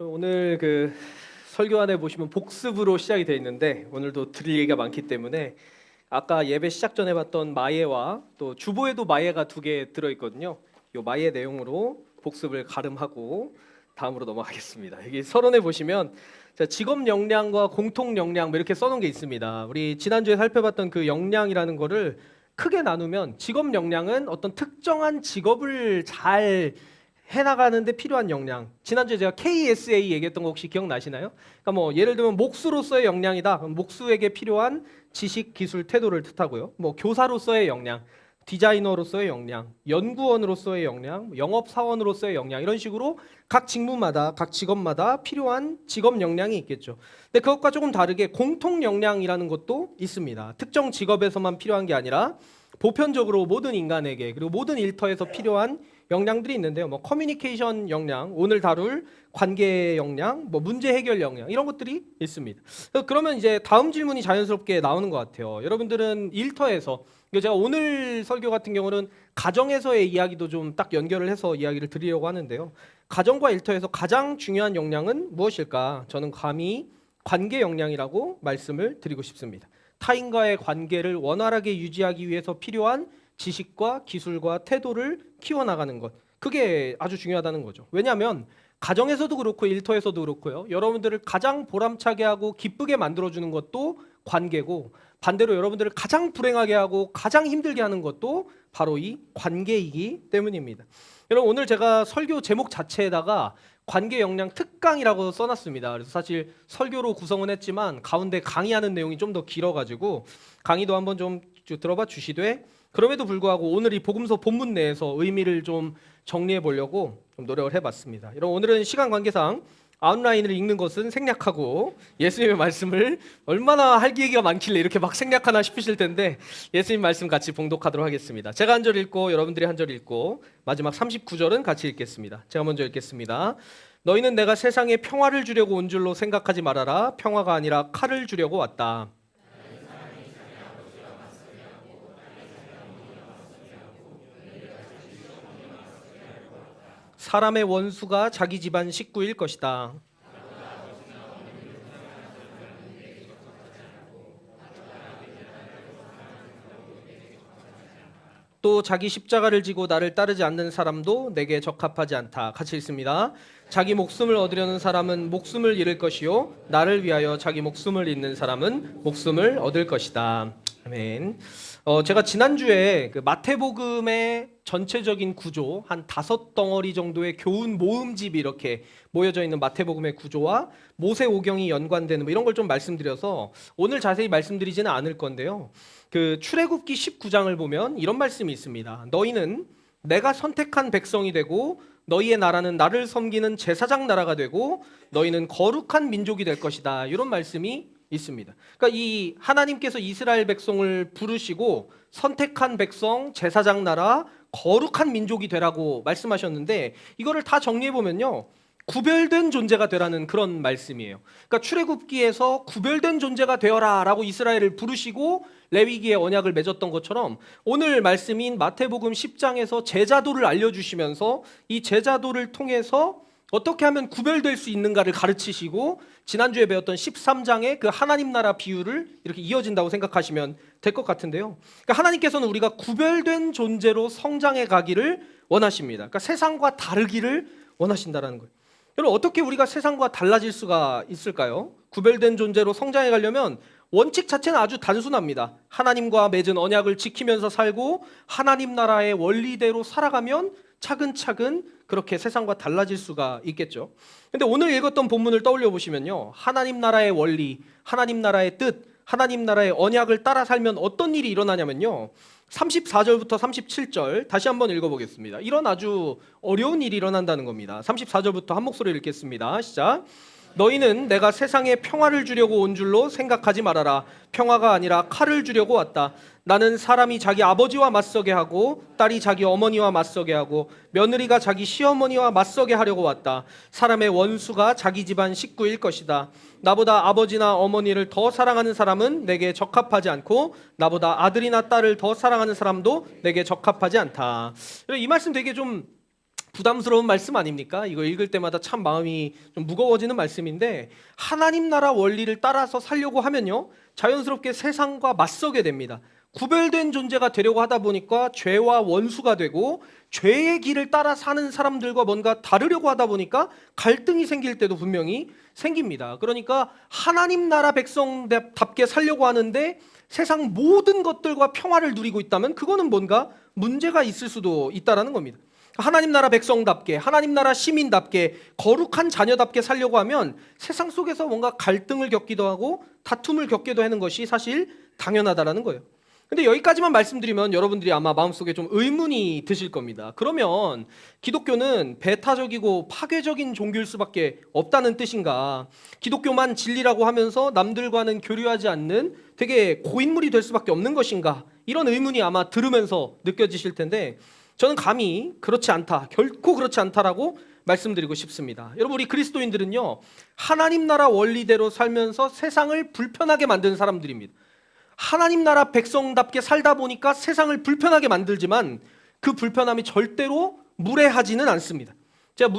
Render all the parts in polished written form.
오늘 설교 안에 보시면 복습으로 시작이 되어 있는데 오늘도 드릴 얘기가 많기 때문에 아까 예배 시작 전에 봤던 마예와 또 주보에도 마예가 두 개 들어 있거든요. 이 마예 내용으로 복습을 가름하고 다음으로 넘어가겠습니다. 여기 서론에 보시면 직업 역량과 공통 역량 이렇게 써놓은 게 있습니다. 우리 지난주에 살펴봤던 그 역량이라는 거를 크게 나누면 직업 역량은 어떤 특정한 직업을 잘 해나가는데 필요한 역량. 지난주에 제가 KSA 얘기했던 거 혹시 기억나시나요? 그러니까 뭐 예를 들면 목수로서의 역량이다. 그럼 목수에게 필요한 지식, 기술, 태도를 뜻하고요. 뭐 교사로서의 역량, 디자이너로서의 역량, 연구원으로서의 역량, 영업사원으로서의 역량 이런 식으로 각 직무마다, 각 직업마다 필요한 직업 역량이 있겠죠. 근데 그것과 조금 다르게 공통 역량이라는 것도 있습니다. 특정 직업에서만 필요한 게 아니라 보편적으로 모든 인간에게 그리고 모든 일터에서 필요한 역량들이 있는데요. 뭐 커뮤니케이션 역량, 오늘 다룰 관계 역량, 뭐 문제 해결 역량 이런 것들이 있습니다. 그러면 이제 다음 질문이 자연스럽게 나오는 것 같아요. 여러분들은 일터에서 제가 오늘 설교 같은 경우는 가정에서의 이야기도 좀 딱 연결을 해서 이야기를 드리려고 하는데요. 가정과 일터에서 가장 중요한 역량은 무엇일까? 저는 감히 관계 역량이라고 말씀을 드리고 싶습니다. 타인과의 관계를 원활하게 유지하기 위해서 필요한 지식과 기술과 태도를 키워나가는 것, 그게 아주 중요하다는 거죠. 왜냐하면 가정에서도 그렇고 일터에서도 그렇고요, 여러분들을 가장 보람차게 하고 기쁘게 만들어주는 것도 관계고, 반대로 여러분들을 가장 불행하게 하고 가장 힘들게 하는 것도 바로 이 관계이기 때문입니다. 여러분, 오늘 제가 설교 제목 자체에다가 관계 역량 특강이라고 써놨습니다. 그래서 사실 설교로 구성은 했지만 가운데 강의하는 내용이 좀 더 길어가지고 강의도 한번 좀 들어봐 주시되, 그럼에도 불구하고 오늘 이 복음서 본문 내에서 의미를 좀 정리해 보려고 좀 노력을 해봤습니다. 여러분, 오늘은 시간 관계상 아웃라인을 읽는 것은 생략하고 예수님의 말씀을 얼마나 할 얘기가 많길래 이렇게 막 생략하나 싶으실 텐데 예수님 말씀 같이 봉독하도록 하겠습니다. 제가 한 절 읽고 여러분들이 한 절 읽고 마지막 39절은 같이 읽겠습니다. 제가 먼저 읽겠습니다. 너희는 내가 세상에 평화를 주려고 온 줄로 생각하지 말아라. 평화가 아니라 칼을 주려고 왔다. 사람의 원수가 자기 집안 식구일 것이다. 또 자기 십자가를 지고 나를 따르지 않는 사람도 내게 적합하지 않다. 같이 읽습니다. 자기 목숨을 얻으려는 사람은 목숨을 잃을 것이요 나를 위하여 자기 목숨을 잃는 사람은 목숨을 얻을 것이다. 아멘. 제가 지난주에 그 마태복음의 전체적인 구조, 한 5덩어리 정도의 교훈 모음집이 이렇게 모여져 있는 마태복음의 구조와 모세오경이 연관되는 뭐 이런 걸 좀 말씀드려서 오늘 자세히 말씀드리지는 않을 건데요. 그 출애굽기 19장을 보면 이런 말씀이 있습니다. 너희는 내가 선택한 백성이 되고 너희의 나라는 나를 섬기는 제사장 나라가 되고 너희는 거룩한 민족이 될 것이다. 이런 말씀이 있습니다. 그러니까 이 하나님께서 이스라엘 백성을 부르시고 선택한 백성, 제사장 나라, 거룩한 민족이 되라고 말씀하셨는데 이거를 다 정리해 보면요, 구별된 존재가 되라는 그런 말씀이에요. 그러니까 출애굽기에서 구별된 존재가 되어라라고 이스라엘을 부르시고 레위기의 언약을 맺었던 것처럼 오늘 말씀인 마태복음 10장에서 제자도를 알려주시면서 이 제자도를 통해서 어떻게 하면 구별될 수 있는가를 가르치시고, 지난주에 배웠던 13장의 그 하나님 나라 비유를 이렇게 이어진다고 생각하시면 될 것 같은데요. 그러니까 하나님께서는 우리가 구별된 존재로 성장해 가기를 원하십니다. 그러니까 세상과 다르기를 원하신다는 거예요. 여러분, 어떻게 우리가 세상과 달라질 수가 있을까요? 구별된 존재로 성장해 가려면 원칙 자체는 아주 단순합니다. 하나님과 맺은 언약을 지키면서 살고 하나님 나라의 원리대로 살아가면 차근차근 그렇게 세상과 달라질 수가 있겠죠. 근데 오늘 읽었던 본문을 떠올려 보시면요, 하나님 나라의 원리, 하나님 나라의 뜻, 하나님 나라의 언약을 따라 살면 어떤 일이 일어나냐면요, 34절부터 37절 다시 한번 읽어보겠습니다. 이런 아주 어려운 일이 일어난다는 겁니다. 34절부터 한 목소리로 읽겠습니다. 시작. 너희는 내가 세상에 평화를 주려고 온 줄로 생각하지 말아라. 평화가 아니라 칼을 주려고 왔다. 나는 사람이 자기 아버지와 맞서게 하고 딸이 자기 어머니와 맞서게 하고 며느리가 자기 시어머니와 맞서게 하려고 왔다. 사람의 원수가 자기 집안 식구일 것이다. 나보다 아버지나 어머니를 더 사랑하는 사람은 내게 적합하지 않고 나보다 아들이나 딸을 더 사랑하는 사람도 내게 적합하지 않다. 이 말씀 되게 좀 부담스러운 말씀 아닙니까? 이거 읽을 때마다 참 마음이 좀 무거워지는 말씀인데, 하나님 나라 원리를 따라서 살려고 하면요, 자연스럽게 세상과 맞서게 됩니다. 구별된 존재가 되려고 하다 보니까 죄와 원수가 되고, 죄의 길을 따라 사는 사람들과 뭔가 다르려고 하다 보니까 갈등이 생길 때도 분명히 생깁니다. 그러니까 하나님 나라 백성답게 살려고 하는데 세상 모든 것들과 평화를 누리고 있다면 그거는 뭔가 문제가 있을 수도 있다라는 겁니다. 하나님 나라 백성답게, 하나님 나라 시민답게, 거룩한 자녀답게 살려고 하면 세상 속에서 뭔가 갈등을 겪기도 하고 다툼을 겪기도 하는 것이 사실 당연하다라는 거예요. 근데 여기까지만 말씀드리면 여러분들이 아마 마음속에 좀 의문이 드실 겁니다. 그러면 기독교는 배타적이고 파괴적인 종교일 수밖에 없다는 뜻인가? 기독교만 진리라고 하면서 남들과는 교류하지 않는 되게 고인물이 될 수밖에 없는 것인가? 이런 의문이 아마 들으면서 느껴지실 텐데, 저는 감히 그렇지 않다, 결코 그렇지 않다라고 말씀드리고 싶습니다. 여러분, 우리 그리스도인들은요, 하나님 나라 원리대로 살면서 세상을 불편하게 만드는 사람들입니다. 하나님 나라 백성답게 살다 보니까 세상을 불편하게 만들지만 그 불편함이 절대로 무례하지는 않습니다. 제가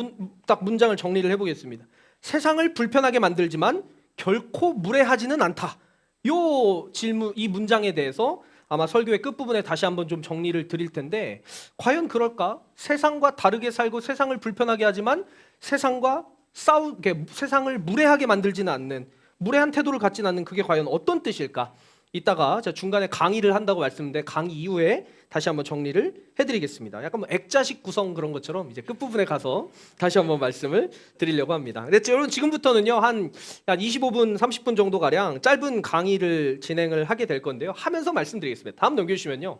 딱 문장을 정리를 해보겠습니다. 세상을 불편하게 만들지만 결코 무례하지는 않다. 이 문장에 대해서 아마 설교의 끝부분에 다시 한번 좀 정리를 드릴 텐데, 과연 그럴까? 세상과 다르게 살고 세상을 불편하게 하지만 세상을 무례하게 만들지는 않는, 무례한 태도를 갖지는 않는, 그게 과연 어떤 뜻일까? 이따가 제가 중간에 강의를 한다고 말씀드렸는데 강의 이후에 다시 한번 정리를 해드리겠습니다. 약간 뭐 액자식 구성 그런 것처럼 이제 끝부분에 가서 다시 한번 말씀을 드리려고 합니다. 근데 여러분, 지금부터는요 한 25분 30분 정도 가량 짧은 강의를 진행을 하게 될 건데요, 하면서 말씀드리겠습니다. 다음 넘겨주시면요,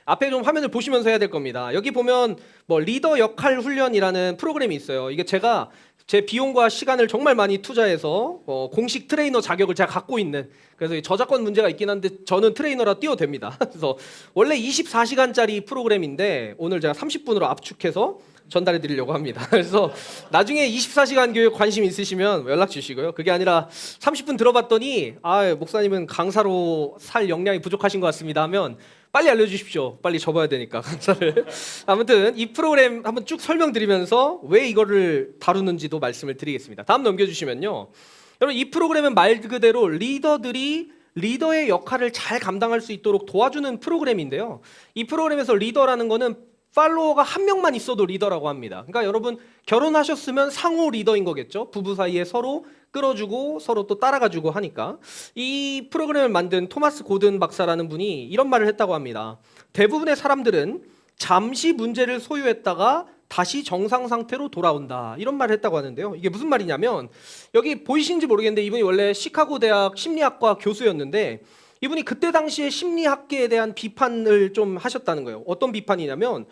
앞에 좀 화면을 보시면서 해야 될 겁니다. 여기 보면 뭐 리더 역할 훈련이라는 프로그램이 있어요. 이게 제가 제 비용과 시간을 정말 많이 투자해서 공식 트레이너 자격을 제가 갖고 있는, 그래서 저작권 문제가 있긴 한데 저는 트레이너라 뛰어도 됩니다. 그래서 원래 24시간짜리 프로그램인데 오늘 제가 30분으로 압축해서 전달해 드리려고 합니다. 그래서 나중에 24시간 교육 관심 있으시면 연락 주시고요. 그게 아니라 30분 들어봤더니 목사님은 강사로 살 역량이 부족하신 것 같습니다 하면 빨리 알려주십시오. 빨리 접어야 되니까 강사를. 아무튼 이 프로그램 한번 쭉 설명드리면서 왜 이거를 다루는지도 말씀을 드리겠습니다. 다음 넘겨주시면요, 여러분, 이 프로그램은 말 그대로 리더들이 리더의 역할을 잘 감당할 수 있도록 도와주는 프로그램인데요, 이 프로그램에서 리더라는 거는 팔로워가 한 명만 있어도 리더라고 합니다. 그러니까 여러분, 결혼하셨으면 상호 리더인 거겠죠. 부부 사이에 서로 끌어주고 서로 또 따라가주고 하니까. 이 프로그램을 만든 토마스 고든 박사라는 분이 이런 말을 했다고 합니다. 대부분의 사람들은 잠시 문제를 소유했다가 다시 정상 상태로 돌아온다, 이런 말을 했다고 하는데요, 이게 무슨 말이냐면, 여기 보이시는지 모르겠는데 이분이 원래 시카고 대학 심리학과 교수였는데 이분이 그때 당시에 심리학계에 대한 비판을 좀 하셨다는 거예요. 어떤 비판이냐면,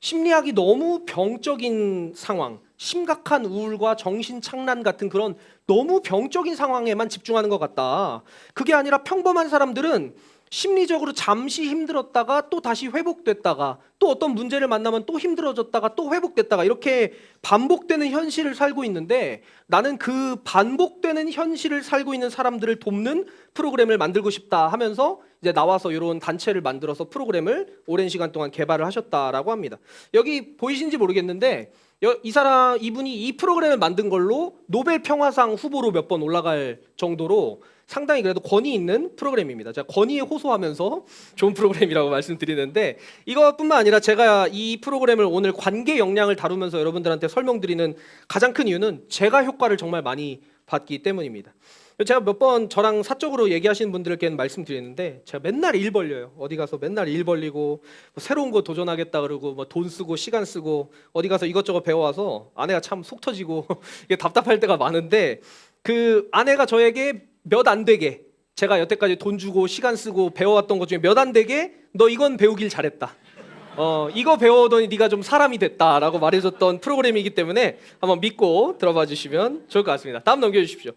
심리학이 너무 병적인 상황, 심각한 우울과 정신착란 같은 그런 너무 병적인 상황에만 집중하는 것 같다. 그게 아니라 평범한 사람들은 심리적으로 잠시 힘들었다가 또 다시 회복됐다가 또 어떤 문제를 만나면 또 힘들어졌다가 또 회복됐다가 이렇게 반복되는 현실을 살고 있는데, 나는 그 반복되는 현실을 살고 있는 사람들을 돕는 프로그램을 만들고 싶다 하면서 이제 나와서 이런 단체를 만들어서 프로그램을 오랜 시간 동안 개발을 하셨다라고 합니다. 여기 보이신지 모르겠는데 이분이 이 프로그램을 만든 걸로 노벨 평화상 후보로 몇 번 올라갈 정도로 상당히 그래도 권위 있는 프로그램입니다. 제가 권위에 호소하면서 좋은 프로그램이라고 말씀드리는데, 이것뿐만 아니라 제가 이 프로그램을 오늘 관계 역량을 다루면서 여러분들한테 설명드리는 가장 큰 이유는 제가 효과를 정말 많이 받기 때문입니다. 제가 몇 번 저랑 사적으로 얘기하시는 분들께는 말씀드리는데, 제가 맨날 일 벌려요. 어디 가서 맨날 일 벌리고 뭐 새로운 거 도전하겠다 그러고 뭐 돈 쓰고 시간 쓰고 어디 가서 이것저것 배워와서 아내가 참 속 터지고 이게 답답할 때가 많은데, 그 아내가 저에게 몇 안 되게, 제가 여태까지 돈 주고 시간 쓰고 배워왔던 것 중에 몇 안 되게 너 이건 배우길 잘했다, 이거 배워오더니 네가 좀 사람이 됐다라고 말해줬던 프로그램이기 때문에 한번 믿고 들어봐 주시면 좋을 것 같습니다. 다음 넘겨주십시오.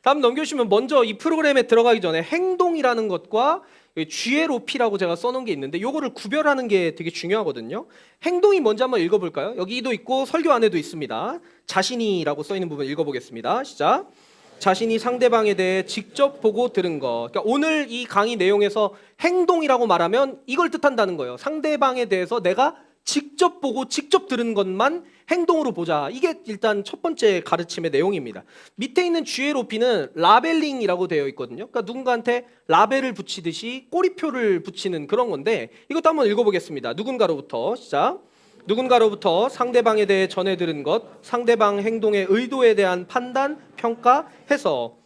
다음 넘겨주시면 먼저 이 프로그램에 들어가기 전에 행동이라는 것과 GLOP라고 제가 써놓은 게 있는데 요거를 구별하는 게 되게 중요하거든요. 행동이 뭔지 한번 읽어볼까요? 여기도 있고 설교 안에도 있습니다. 자신이라고 써있는 부분 읽어보겠습니다. 시작. 자신이 상대방에 대해 직접 보고 들은 거. 그러니까 오늘 이 강의 내용에서 행동이라고 말하면 이걸 뜻한다는 거예요. 상대방에 대해서 내가 직접 보고 직접 들은 것만 행동으로 보자. 이게 일단 첫 번째 가르침의 내용입니다. 밑에 있는 GLOP는 라벨링이라고 되어 있거든요. 그러니까 누군가한테 라벨을 붙이듯이 꼬리표를 붙이는 그런 건데, 이것도 한번 읽어보겠습니다. 누군가로부터 시작. 누군가로부터 상대방에 대해 전해 들은 것, 상대방 행동의 의도에 대한 판단, 평가, 해석.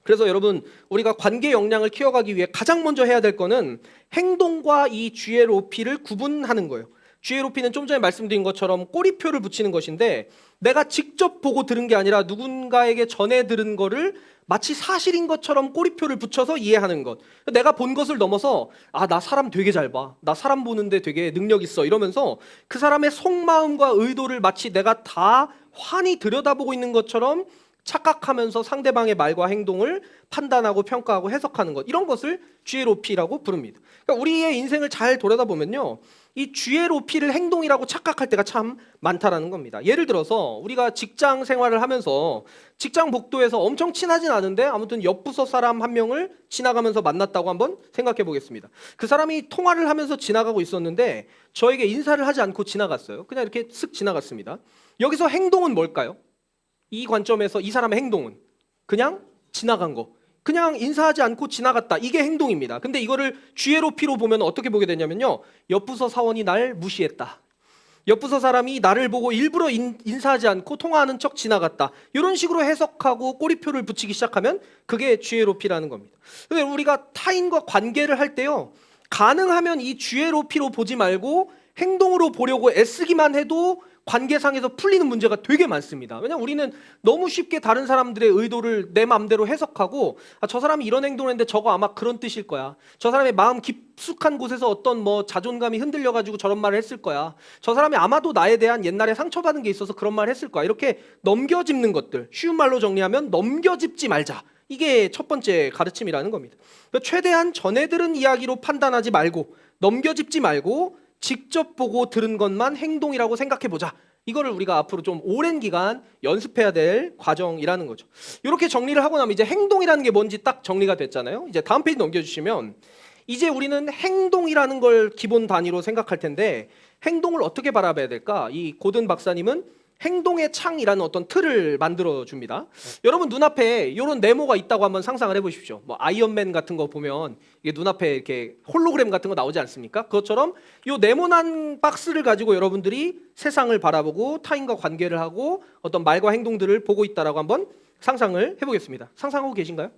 그래서 여러분, 우리가 관계 역량을 키워가기 위해 가장 먼저 해야 될 거는 행동과 이 GLOP를 구분하는 거예요. GLOP는 좀 전에 말씀드린 것처럼 꼬리표를 붙이는 것인데, 내가 직접 보고 들은 게 아니라 누군가에게 전해 들은 거를 마치 사실인 것처럼 꼬리표를 붙여서 이해하는 것. 내가 본 것을 넘어서 나 사람 되게 잘 봐. 나 사람 보는데 되게 능력 있어. 이러면서 그 사람의 속마음과 의도를 마치 내가 다 환히 들여다보고 있는 것처럼 착각하면서 상대방의 말과 행동을 판단하고 평가하고 해석하는 것, 이런 것을 GLOP라고 부릅니다. 그러니까 우리의 인생을 잘 돌아다보면요, 이 GLOP를 행동이라고 착각할 때가 참 많다라는 겁니다. 예를 들어서 우리가 직장 생활을 하면서 직장 복도에서 엄청 친하진 않은데 아무튼 옆 부서 사람 한 명을 지나가면서 만났다고 한번 생각해 보겠습니다. 그 사람이 통화를 하면서 지나가고 있었는데 저에게 인사를 하지 않고 지나갔어요. 그냥 이렇게 쓱 지나갔습니다. 여기서 행동은 뭘까요? 이 관점에서 이 사람의 행동은 그냥 지나간 거, 그냥 인사하지 않고 지나갔다, 이게 행동입니다. 근데 이거를 GLOP로 보면 어떻게 보게 되냐면요, 옆부서 사원이 날 무시했다, 옆부서 사람이 나를 보고 일부러 인사하지 않고 통화하는 척 지나갔다, 이런 식으로 해석하고 꼬리표를 붙이기 시작하면 그게 GLOP라는 겁니다. 근데 우리가 타인과 관계를 할 때요, 가능하면 이 GLOP로 보지 말고 행동으로 보려고 애쓰기만 해도 관계상에서 풀리는 문제가 되게 많습니다. 왜냐하면 우리는 너무 쉽게 다른 사람들의 의도를 내 마음대로 해석하고, 저 사람이 이런 행동을 했는데 저거 아마 그런 뜻일 거야, 저 사람의 마음 깊숙한 곳에서 어떤 자존감이 흔들려가지고 저런 말을 했을 거야, 저 사람이 아마도 나에 대한 옛날에 상처받은 게 있어서 그런 말을 했을 거야, 이렇게 넘겨짚는 것들, 쉬운 말로 정리하면 넘겨짚지 말자, 이게 첫 번째 가르침이라는 겁니다. 그러니까 최대한 전해 들은 이야기로 판단하지 말고, 넘겨짚지 말고 직접 보고 들은 것만 행동이라고 생각해보자. 이거를 우리가 앞으로 좀 오랜 기간 연습해야 될 과정이라는 거죠. 이렇게 정리를 하고 나면 이제 행동이라는 게 뭔지 딱 정리가 됐잖아요. 이제 다음 페이지 넘겨주시면, 이제 우리는 행동이라는 걸 기본 단위로 생각할 텐데 행동을 어떻게 바라봐야 될까? 이 고든 박사님은 행동의 창이라는 어떤 틀을 만들어 줍니다. 여러분 눈앞에 이런 네모가 있다고 한번 상상을 해보십시오. 아이언맨 같은 거 보면 이게 눈앞에 이렇게 홀로그램 같은 거 나오지 않습니까? 그것처럼 이 네모난 박스를 가지고 여러분들이 세상을 바라보고 타인과 관계를 하고 어떤 말과 행동들을 보고 있다라고 한번 상상을 해보겠습니다. 상상하고 계신가요?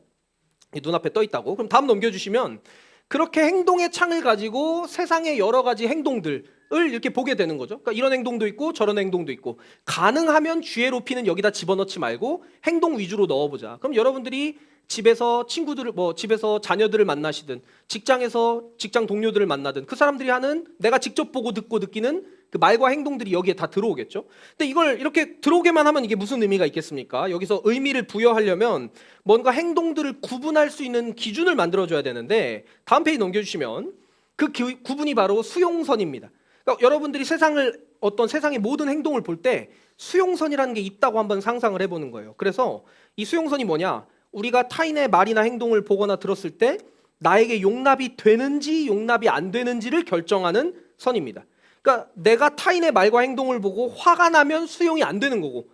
눈앞에 떠 있다고. 그럼 다음 넘겨주시면, 그렇게 행동의 창을 가지고 세상의 여러 가지 행동들을 이렇게 보게 되는 거죠. 그러니까 이런 행동도 있고 저런 행동도 있고, 가능하면 GLOP는 여기다 집어넣지 말고 행동 위주로 넣어보자. 그럼 여러분들이 집에서 친구들을 집에서 자녀들을 만나시든 직장에서 직장 동료들을 만나든 그 사람들이 하는, 내가 직접 보고 듣고 느끼는 그 말과 행동들이 여기에 다 들어오겠죠. 근데 이걸 이렇게 들어오게만 하면 이게 무슨 의미가 있겠습니까? 여기서 의미를 부여하려면 뭔가 행동들을 구분할 수 있는 기준을 만들어줘야 되는데, 다음 페이지 넘겨주시면 그 구분이 바로 수용선입니다. 그러니까 여러분들이 세상의 모든 행동을 볼 때 수용선이라는 게 있다고 한번 상상을 해보는 거예요. 그래서 이 수용선이 뭐냐? 우리가 타인의 말이나 행동을 보거나 들었을 때 나에게 용납이 되는지 용납이 안 되는지를 결정하는 선입니다. 그러니까 내가 타인의 말과 행동을 보고 화가 나면 수용이 안 되는 거고,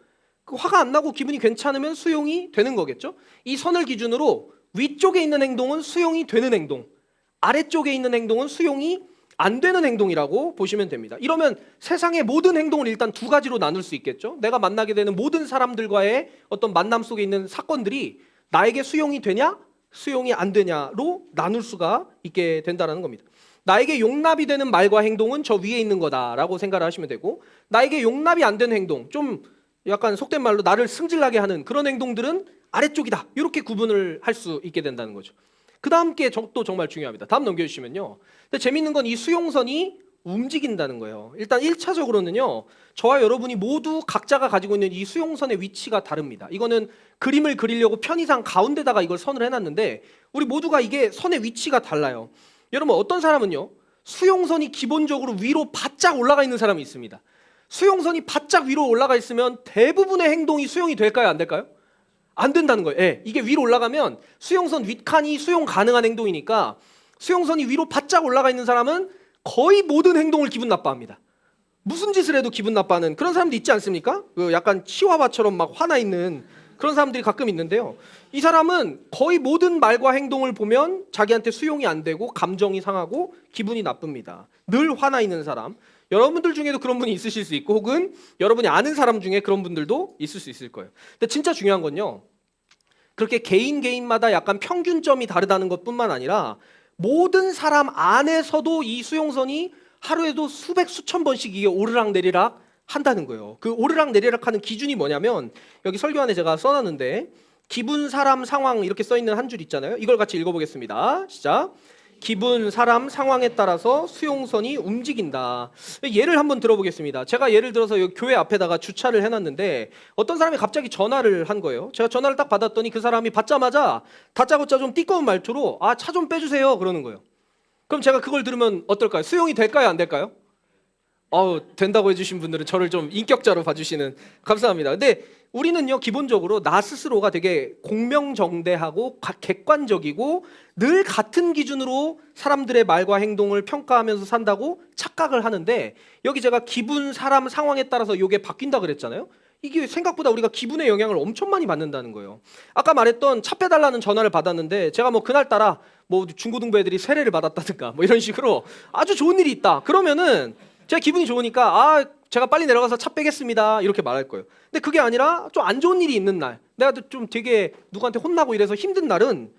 화가 안 나고 기분이 괜찮으면 수용이 되는 거겠죠. 이 선을 기준으로 위쪽에 있는 행동은 수용이 되는 행동, 아래쪽에 있는 행동은 수용이 안 되는 행동이라고 보시면 됩니다. 이러면 세상의 모든 행동을 일단 두 가지로 나눌 수 있겠죠. 내가 만나게 되는 모든 사람들과의 어떤 만남 속에 있는 사건들이 나에게 수용이 되냐 수용이 안 되냐로 나눌 수가 있게 된다는 겁니다. 나에게 용납이 되는 말과 행동은 저 위에 있는 거다라고 생각을 하시면 되고, 나에게 용납이 안 되는 행동, 좀 약간 속된 말로 나를 승질나게 하는 그런 행동들은 아래쪽이다, 이렇게 구분을 할 수 있게 된다는 거죠. 그 다음 게 또 정말 중요합니다. 다음 넘겨주시면요, 근데 재밌는 건 이 수용선이 움직인다는 거예요. 일단 1차적으로는요, 저와 여러분이 모두 각자가 가지고 있는 이 수용선의 위치가 다릅니다. 이거는 그림을 그리려고 편의상 가운데다가 이걸 선을 해놨는데 우리 모두가 이게 선의 위치가 달라요. 여러분, 어떤 사람은요, 수용선이 기본적으로 위로 바짝 올라가 있는 사람이 있습니다. 수용선이 바짝 위로 올라가 있으면 대부분의 행동이 수용이 될까요, 안 될까요? 안 된다는 거예요. 예, 이게 위로 올라가면 수용선 윗칸이 수용 가능한 행동이니까, 수용선이 위로 바짝 올라가 있는 사람은 거의 모든 행동을 기분 나빠합니다. 무슨 짓을 해도 기분 나빠하는 그런 사람도 있지 않습니까? 그 약간 치와와처럼 막 화나 있는 그런 사람들이 가끔 있는데요. 이 사람은 거의 모든 말과 행동을 보면 자기한테 수용이 안 되고 감정이 상하고 기분이 나쁩니다. 늘 화나 있는 사람. 여러분들 중에도 그런 분이 있으실 수 있고 혹은 여러분이 아는 사람 중에 그런 분들도 있을 수 있을 거예요. 근데 진짜 중요한 건요. 그렇게 개인마다 약간 평균점이 다르다는 것뿐만 아니라 모든 사람 안에서도 이 수용선이 하루에도 수백 수천 번씩 이게 오르락내리락 한다는 거예요. 그 오르락내리락 하는 기준이 뭐냐면 여기 설교안에 제가 써놨는데 기분, 사람, 상황 이렇게 써있는 한 줄 있잖아요. 이걸 같이 읽어보겠습니다. 시작. 기분, 사람, 상황에 따라서 수용선이 움직인다. 예를 한번 들어보겠습니다. 제가 예를 들어서 여기 교회 앞에다가 주차를 해놨는데 어떤 사람이 갑자기 전화를 한 거예요. 제가 전화를 딱 받았더니 그 사람이 받자마자 다짜고짜 좀 띠꺼운 말투로 차 좀 빼주세요 그러는 거예요. 그럼 제가 그걸 들으면 어떨까요? 수용이 될까요? 안 될까요? 된다고 해주신 분들은 저를 좀 인격자로 봐주시는 감사합니다. 근데 우리는요 기본적으로 나 스스로가 되게 공명정대하고 객관적이고 늘 같은 기준으로 사람들의 말과 행동을 평가하면서 산다고 착각을 하는데 여기 제가 기분, 사람, 상황에 따라서 이게 바뀐다 그랬잖아요. 이게 생각보다 우리가 기분의 영향을 엄청 많이 받는다는 거예요. 아까 말했던 차 빼달라는 전화를 받았는데 제가 뭐 그날따라 뭐 중고등부 애들이 세례를 받았다든가 뭐 이런 식으로 아주 좋은 일이 있다 그러면은 제가 기분이 좋으니까 제가 빨리 내려가서 차 빼겠습니다 이렇게 말할 거예요. 근데 그게 아니라 좀 안 좋은 일이 있는 날, 내가 좀 되게 누구한테 혼나고 이래서 힘든 날은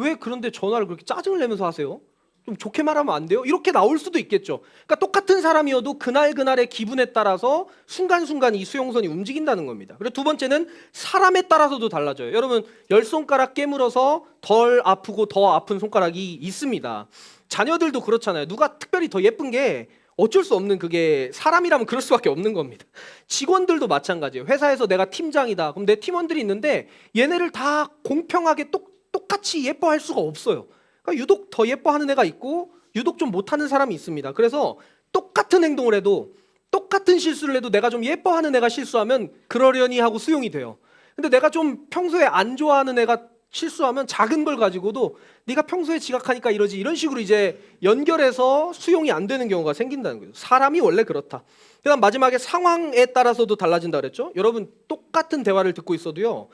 왜 그런데 전화를 그렇게 짜증을 내면서 하세요? 좀 좋게 말하면 안 돼요? 이렇게 나올 수도 있겠죠. 그러니까 똑같은 사람이어도 그날의 기분에 따라서 순간순간 이 수용선이 움직인다는 겁니다. 그리고 두 번째는 사람에 따라서도 달라져요. 여러분 10손가락 깨물어서 덜 아프고 더 아픈 손가락이 있습니다. 자녀들도 그렇잖아요. 누가 특별히 더 예쁜 게 어쩔 수 없는 그게 사람이라면 그럴 수밖에 없는 겁니다. 직원들도 마찬가지예요. 회사에서 내가 팀장이다. 그럼 내 팀원들이 있는데 얘네를 다 공평하게 똑같이 예뻐할 수가 없어요. 그러니까 유독 더 예뻐하는 애가 있고 유독 좀 못하는 사람이 있습니다. 그래서 똑같은 행동을 해도 똑같은 실수를 해도 내가 좀 예뻐하는 애가 실수하면 그러려니 하고 수용이 돼요. 근데 내가 좀 평소에 안 좋아하는 애가 실수하면 작은 걸 가지고도 네가 평소에 지각하니까 이러지 이런 식으로 이제 연결해서 수용이 안 되는 경우가 생긴다는 거예요. 사람이 원래 그렇다. 그다음 마지막에 상황에 따라서도 달라진다 그랬죠. 여러분 똑같은 대화를 듣고 있어도요.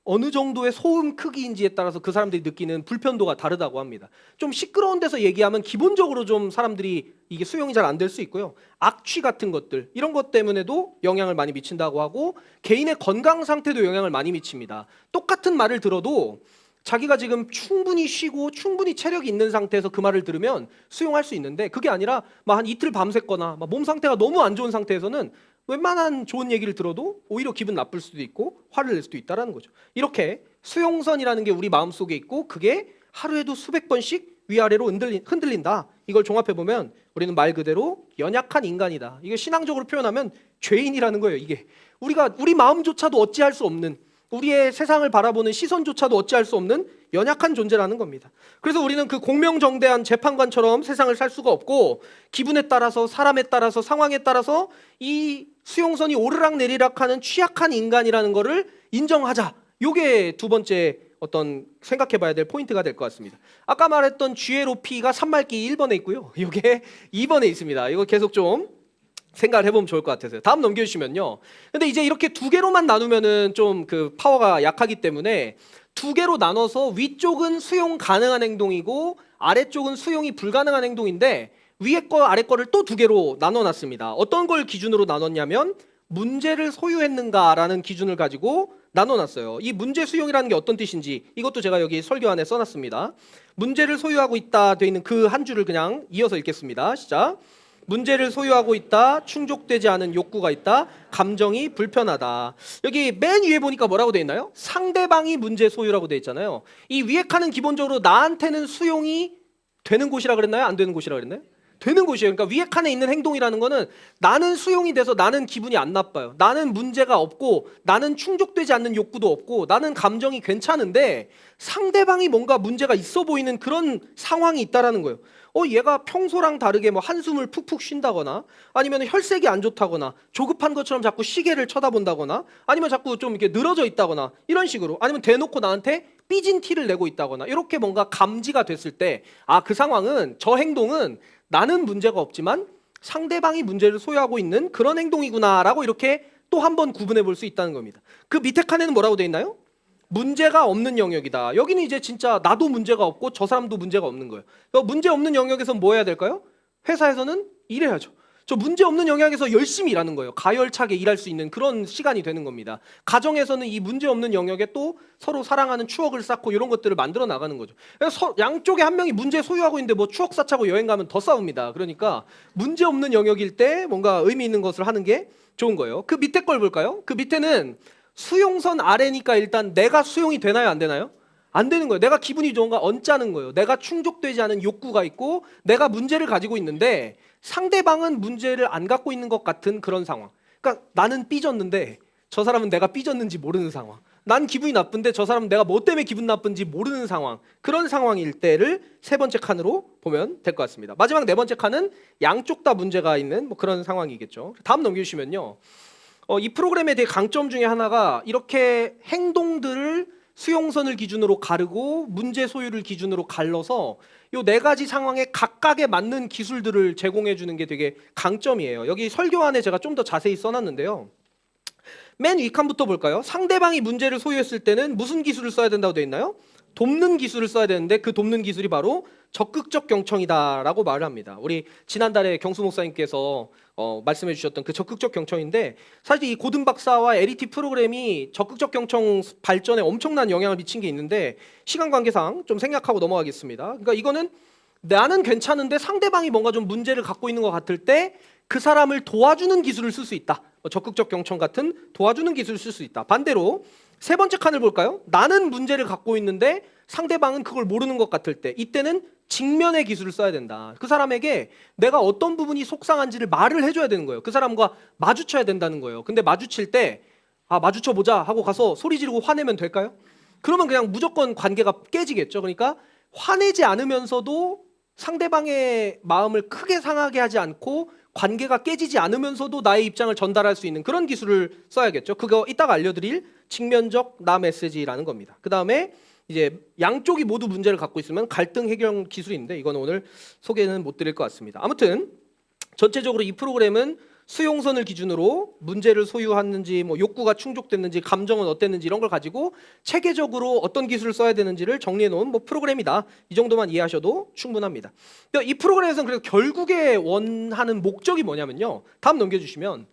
어느 정도의 소음 크기인지에 따라서 그 사람들이 느끼는 불편도가 다르다고 합니다. 좀 시끄러운 데서 얘기하면 기본적으로 좀 사람들이 이게 수용이 잘 안 될 수 있고요. 악취 같은 것들 이런 것 때문에도 영향을 많이 미친다고 하고 개인의 건강 상태도 영향을 많이 미칩니다. 똑같은 말을 들어도 자기가 지금 충분히 쉬고 충분히 체력이 있는 상태에서 그 말을 들으면 수용할 수 있는데 그게 아니라 막 한 이틀 밤샜거나 막 몸 상태가 너무 안 좋은 상태에서는 웬만한 좋은 얘기를 들어도 오히려 기분 나쁠 수도 있고 화를 낼 수도 있다는 거죠. 이렇게 수용선이라는 게 우리 마음속에 있고 그게 하루에도 수백 번씩 위아래로 흔들린다. 이걸 종합해보면 우리는 말 그대로 연약한 인간이다. 이게 신앙적으로 표현하면 죄인이라는 거예요. 이게 우리 마음조차도 어찌할 수 없는 우리의 세상을 바라보는 시선조차도 어찌할 수 없는 연약한 존재라는 겁니다. 그래서 우리는 그 공명정대한 재판관처럼 세상을 살 수가 없고 기분에 따라서 사람에 따라서 상황에 따라서 이 수용선이 오르락내리락하는 취약한 인간이라는 것을 인정하자. 이게 두 번째 어떤 생각해봐야 될 포인트가 될 것 같습니다. 아까 말했던 쥐의 높이가 산말기 1번에 있고요. 이게 2번에 있습니다. 이거 계속 좀 생각을 해보면 좋을 것 같아서요. 다음 넘겨주시면요. 근데 이제 이렇게 두 개로만 나누면은 좀 그 파워가 약하기 때문에 두 개로 나눠서 위쪽은 수용 가능한 행동이고 아래쪽은 수용이 불가능한 행동인데 위에 거 아래 거를 또 두 개로 나눠놨습니다. 어떤 걸 기준으로 나눴냐면 문제를 소유했는가라는 기준을 가지고 나눠놨어요. 이 문제 수용이라는 게 어떤 뜻인지 이것도 제가 여기 설교 안에 써놨습니다. 문제를 소유하고 있다 되어 있는 그 한 줄을 그냥 이어서 읽겠습니다. 시작. 문제를 소유하고 있다, 충족되지 않은 욕구가 있다, 감정이 불편하다. 여기 맨 위에 보니까 뭐라고 되어 있나요? 상대방이 문제 소유라고 되어 있잖아요. 이 위에 칸은 기본적으로 나한테는 수용이 되는 곳이라 그랬나요? 안 되는 곳이라 그랬나요? 되는 곳이에요. 그러니까 위에 칸에 있는 행동이라는 거는 나는 수용이 돼서 나는 기분이 안 나빠요. 나는 문제가 없고 나는 충족되지 않는 욕구도 없고 나는 감정이 괜찮은데 상대방이 뭔가 문제가 있어 보이는 그런 상황이 있다라는 거예요. 얘가 평소랑 다르게 뭐 한숨을 푹푹 쉰다거나 아니면 혈색이 안 좋다거나 조급한 것처럼 자꾸 시계를 쳐다본다거나 아니면 자꾸 좀 이렇게 늘어져 있다거나 이런 식으로 아니면 대놓고 나한테 삐진 티를 내고 있다거나 이렇게 뭔가 감지가 됐을 때 그 상황은 저 행동은 나는 문제가 없지만 상대방이 문제를 소유하고 있는 그런 행동이구나라고 이렇게 또 한 번 구분해 볼 수 있다는 겁니다. 그 밑에 칸에는 뭐라고 돼 있나요? 문제가 없는 영역이다. 여기는 이제 진짜 나도 문제가 없고 저 사람도 문제가 없는 거예요. 문제 없는 영역에서 뭐 해야 될까요? 회사에서는 일해야죠. 저 문제 없는 영역에서 열심히 일하는 거예요. 가열차게 일할 수 있는 그런 시간이 되는 겁니다. 가정에서는 이 문제 없는 영역에 또 서로 사랑하는 추억을 쌓고 이런 것들을 만들어 나가는 거죠. 그래서 양쪽에 한 명이 문제 소유하고 있는데 뭐 추억 쌓자고 여행 가면 더 싸웁니다. 그러니까 문제 없는 영역일 때 뭔가 의미 있는 것을 하는 게 좋은 거예요. 그 밑에 걸 볼까요? 그 밑에는 수용선 아래니까 일단 내가 수용이 되나요? 안 되나요? 안 되는 거예요. 내가 기분이 좋은가 언짢은 거예요. 내가 충족되지 않은 욕구가 있고 내가 문제를 가지고 있는데 상대방은 문제를 안 갖고 있는 것 같은 그런 상황. 그러니까 나는 삐졌는데 저 사람은 내가 삐졌는지 모르는 상황. 난 기분이 나쁜데 저 사람은 내가 뭐 때문에 기분 나쁜지 모르는 상황. 그런 상황일 때를 세 번째 칸으로 보면 될 것 같습니다. 마지막 네 번째 칸은 양쪽 다 문제가 있는 뭐 그런 상황이겠죠. 다음 넘겨주시면요. 이 프로그램의 되게 강점 중에 하나가 이렇게 행동들을 수용선을 기준으로 가르고 문제 소유를 기준으로 갈라서 요 네 가지 상황에 각각에 맞는 기술들을 제공해 주는 게 되게 강점이에요. 여기 설교안에 제가 좀 더 자세히 써놨는데요. 맨 윗칸부터 볼까요? 상대방이 문제를 소유했을 때는 무슨 기술을 써야 된다고 되어 있나요? 돕는 기술을 써야 되는데 그 돕는 기술이 바로 적극적 경청이다라고 말을 합니다. 우리 지난달에 경수 목사님께서 말씀해 주셨던 그 적극적 경청인데 사실 이 고든 박사와 LET 프로그램이 적극적 경청 발전에 엄청난 영향을 미친 게 있는데 시간 관계상 좀 생략하고 넘어가겠습니다. 그러니까 이거는 나는 괜찮은데 상대방이 뭔가 좀 문제를 갖고 있는 것 같을 때 그 사람을 도와주는 기술을 쓸 수 있다. 적극적 경청 같은 도와주는 기술을 쓸 수 있다. 반대로 세 번째 칸을 볼까요? 나는 문제를 갖고 있는데 상대방은 그걸 모르는 것 같을 때 이때는 직면의 기술을 써야 된다. 그 사람에게 내가 어떤 부분이 속상한지를 말을 해줘야 되는 거예요. 그 사람과 마주쳐야 된다는 거예요. 근데 마주칠 때 마주쳐 보자 하고 가서 소리 지르고 화내면 될까요? 그러면 그냥 무조건 관계가 깨지겠죠. 그러니까 화내지 않으면서도 상대방의 마음을 크게 상하게 하지 않고 관계가 깨지지 않으면서도 나의 입장을 전달할 수 있는 그런 기술을 써야겠죠. 그거 이따가 알려드릴 직면적 나 메시지라는 겁니다. 그 다음에 이제 양쪽이 모두 문제를 갖고 있으면 갈등 해결 기술인데 이거는 오늘 소개는 못 드릴 것 같습니다. 아무튼 전체적으로 이 프로그램은 수용선을 기준으로 문제를 소유하는지 뭐 욕구가 충족됐는지 감정은 어땠는지 이런 걸 가지고 체계적으로 어떤 기술을 써야 되는지를 정리해 놓은 뭐 프로그램이다. 이 정도만 이해하셔도 충분합니다. 이 프로그램에서는 그래서 결국에 원하는 목적이 뭐냐면요. 다음 넘겨주시면